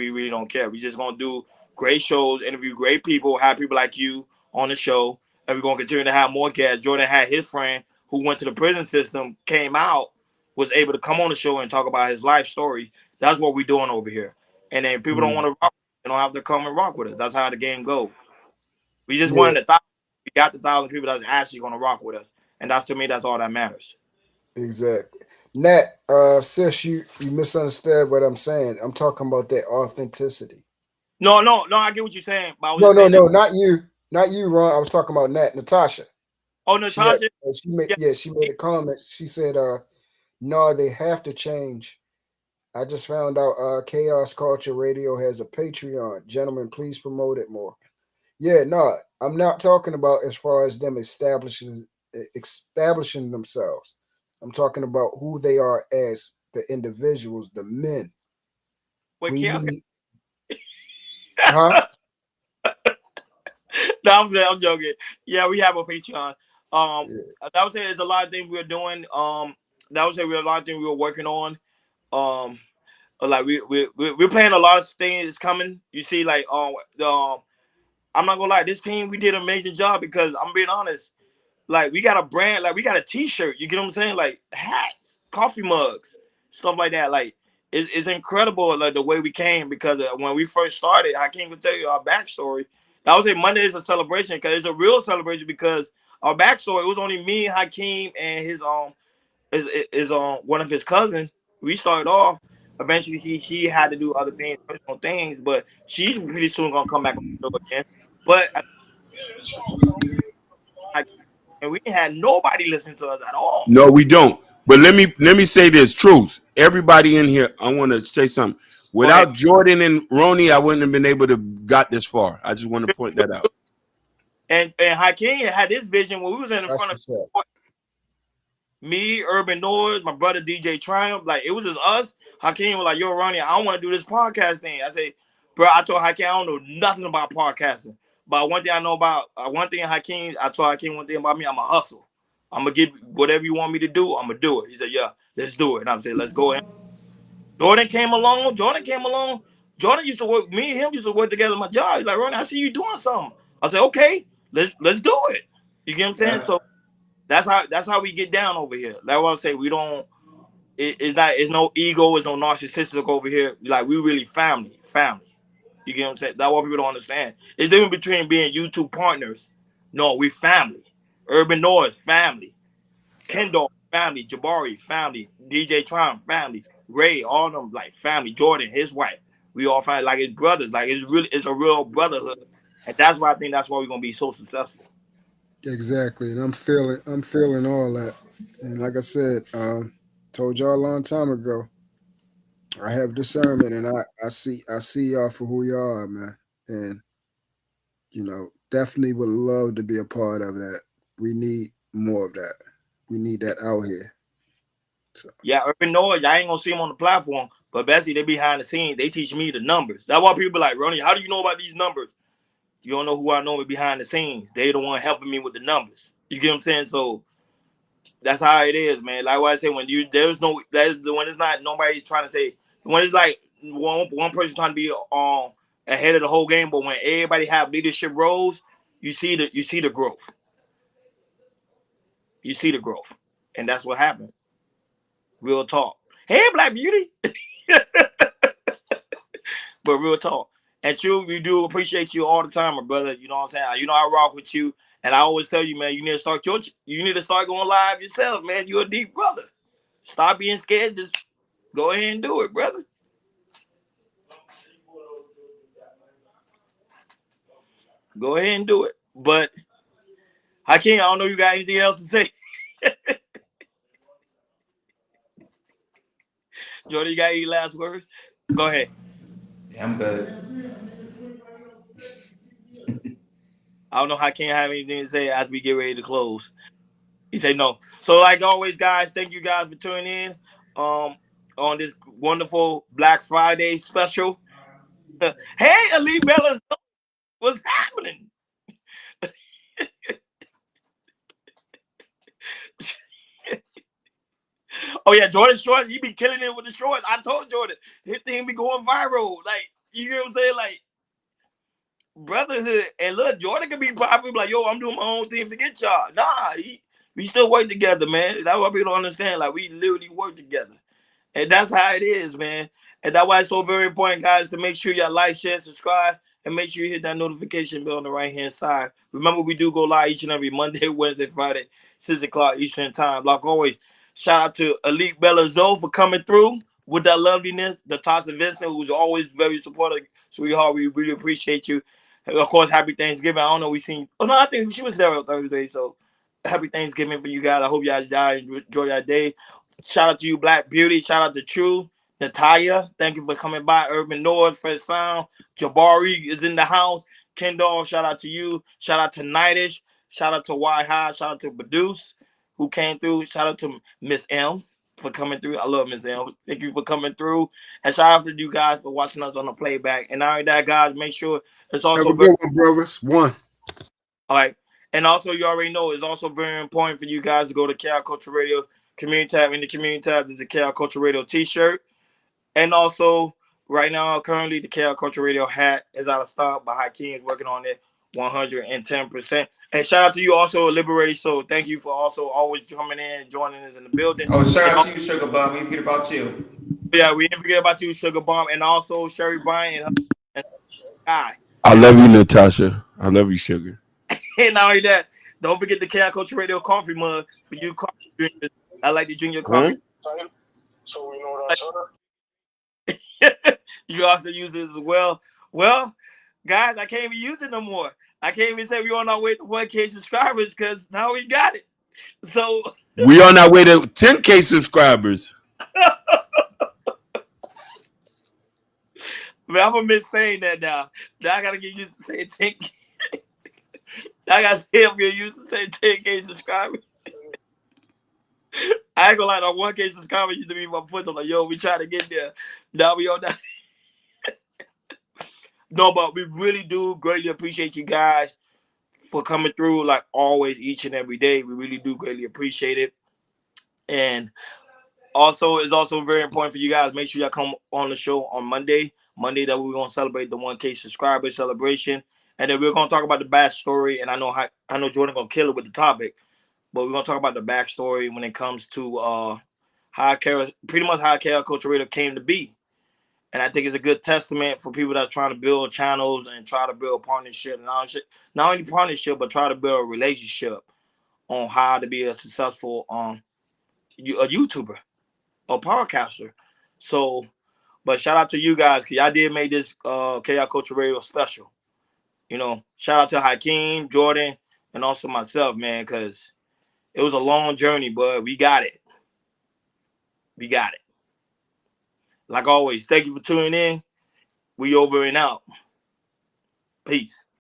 really don't care. We just gonna do great shows, interview great people, have people like you on the show, and we're gonna continue to have more guests. Jordan had his friend who went to the prison system, came out, was able to come on the show and talk about his life story. That's what we're doing over here. And then people don't want to rock, they don't have to come and rock with us. That's how the game goes. We just wanted 1,000. We got the 1,000 people that's actually gonna rock with us, and that's to me, that's all that matters. Exactly. Nat, sis, you misunderstood what I'm saying. I'm talking about that authenticity. No, I get what you're saying. But No, not you, Ron. I was talking about Natasha. Oh, Natasha. She made a comment. She said, "No, they have to change." I just found out Chaos Culture Radio has a Patreon. Gentlemen, please promote it more. Yeah, no, I'm not talking about as far as them establishing themselves. I'm talking about who they are as the individuals, the men. Wait, huh? No, I'm joking. Yeah, we have a Patreon. That would say there's a lot of things we're doing. That would say we have a lot of things we're working on. Like we're playing a lot of things coming. You see, like I'm not gonna lie, this team we did an amazing job because I'm being honest. Like we got a brand, like we got a T-shirt. You get what I'm saying? Like hats, coffee mugs, stuff like that. Like it's incredible, like the way we came because when we first started, I can't even tell you our backstory. I would say Monday is a celebration because it's a real celebration because our backstory, it was only me, Hakeem, and his one of his cousins. We started off. Eventually, she had to do other things, personal things, but she's pretty soon gonna come back on the show again. But and we had nobody listen to us at all. No, we don't. But let me say this truth. Everybody in here, I want to say something. Without Jordan and Ronnie, I wouldn't have been able to got this far. I just want to point that out. And Hakeem had this vision when we was in front of me, Urban Noise, my brother DJ Triumph. Like it was just us. Hakeem was like, "Yo, Ronnie, I want to do this podcast thing." I say, "Bro, I told Hakeem I don't know nothing about podcasting, but one thing I know about Hakeem, I told Hakeem one thing about me. I'm a hustle. I'm gonna give whatever you want me to do. I'm gonna do it." He said, "Yeah, let's do it." And I'm saying, "Let's go ahead." Jordan came along. Jordan used to work. Me and him used to work together at my job. He's like, "Ronnie, I see you doing something." I said, "Okay, let's do it." You get what I'm saying? Yeah. So that's how we get down over here. Like what I say, we don't. It's no ego. It's no narcissistic over here. Like we really family. You get what I'm saying? That's what people don't understand. It's different between being YouTube partners. No, we family. Urban Noise, family. Kendall, family. Jabari, family. DJ Triumph, family. Ray, all of them, like family. Jordan, his wife. We all family, like his brothers. Like it's a real brotherhood. And that's why I think that's why we're gonna be so successful. Exactly. And I'm feeling all that. And like I said, told y'all a long time ago, I have discernment and I see y'all for who y'all are, man. And definitely would love to be a part of that. We need more of that. We need that out here. So. Yeah, Urban Noise, I ain't gonna see them on the platform, but Bessie, they behind the scenes. They teach me the numbers. That's why people be like, Ronnie, how do you know about these numbers? You don't know who I know behind the scenes. They the one helping me with the numbers. You get what I'm saying? So that's how it is, man. Like what I say, when it's not nobody trying to say, when it's like one person trying to be ahead of the whole game, but when everybody have leadership roles, you see the growth. You see the growth, and that's what happened. Real talk. Hey, Black Beauty. But real talk. And true, we do appreciate you all the time, my brother. You know what I'm saying? You know I rock with you. And I always tell you, man, you need to start going live yourself, man. You're a deep brother. Stop being scared. Just go ahead and do it, brother. Go ahead and do it. But Hakeem, I don't know if you got anything else to say. Jordan, you got any last words? Go ahead. Yeah, I'm good. I don't know how I can't have anything to say as we get ready to close. He said no. So like always, guys, thank you guys for tuning in on this wonderful Black Friday special. Hey, Ali Bella, what's happening? Oh yeah, Jordan shorts. He be killing it with the shorts. I told Jordan his thing be going viral. Like you know what I'm saying? Like brotherhood. And look, Jordan can be popular. Like yo, I'm doing my own thing. Forget y'all. Nah, we still work together, man. That's what people don't understand. Like we literally work together, and that's how it is, man. And that's why it's so very important, guys, to make sure y'all like, share, subscribe, and make sure you hit that notification bell on the right-hand side. Remember, we do go live each and every Monday, Wednesday, Friday, 6 o'clock Eastern Time. Like always, shout out to Elite Bella Zoe for coming through with that loveliness. Natasha Vincent, who's always very supportive, sweetheart. We really appreciate you. And of course, happy Thanksgiving. I don't know, we seen. Oh no, I think she was there on Thursday. So happy Thanksgiving for you guys. I hope y'all enjoy your day. Shout out to you, Black Beauty. Shout out to True. Natalia, thank you for coming by. Urban North, Fresh Sound. Jabari is in the house. Kendall, shout out to you. Shout out to Nightish. Shout out to Y High. Shout out to Badus, who came through. Shout out to Miss M for coming through. I love Miss M. Thank you for coming through. And shout out to you guys for watching us on the playback. And not only that, guys, make sure it's also have a good one, brothers. One. all right. And also, you already know it's also very important for you guys to go to KL Culture Radio Community Tab. In the Community Tab, there's a KL Culture Radio t-shirt. And also, right now, currently, the KL Culture Radio hat is out of stock, but Hakeem is working on it 110%. And shout out to you also, Liberated Soul. Thank you for also always coming in and joining us in the building. Oh, shout out to you, Sugar Bum. We didn't forget about you. Yeah, we didn't forget about you, Sugar Bomb. And also, Sherry Bryan and Guy. I love you, Natasha. I love you, Sugar. And not only that, don't forget the KL Culture Radio coffee mug for you coffee drinkers. I like to drink your coffee. So we know that's her. You also use it as well. Well, guys, I can't even use it no more. I can't even say we're on our way to 1K subscribers because now we got it. So we on our way to 10K subscribers. Man, I'm gonna miss saying that now. Now I gotta get used to saying 10K. I gotta say I'm getting used to saying 10K subscribers. I ain't gonna lie, that 1K subscribers used to be my foot. I'm like, yo, we trying to get there. Now we on that. No, but we really do greatly appreciate you guys for coming through like always, each and every day. We really do greatly appreciate it. And also, it's also very important for you guys. Make sure y'all come on the show on Monday. Monday that we're gonna celebrate the 1K subscriber celebration. And then we're gonna talk about the backstory. And I know Jordan gonna kill it with the topic. But we're gonna talk about the backstory when it comes to how KL Culture Radio came to be. And I think it's a good testament for people that's trying to build channels and try to build partnership. And not only partnership, but try to build a relationship on how to be a successful a YouTuber or podcaster. So, but shout out to you guys because y'all did make this KL Culture Radio special. You know, shout out to Hakeem, Jordan, and also myself, man, because it was a long journey, but we got it. We got it. Like always, thank you for tuning in. We over and out. Peace.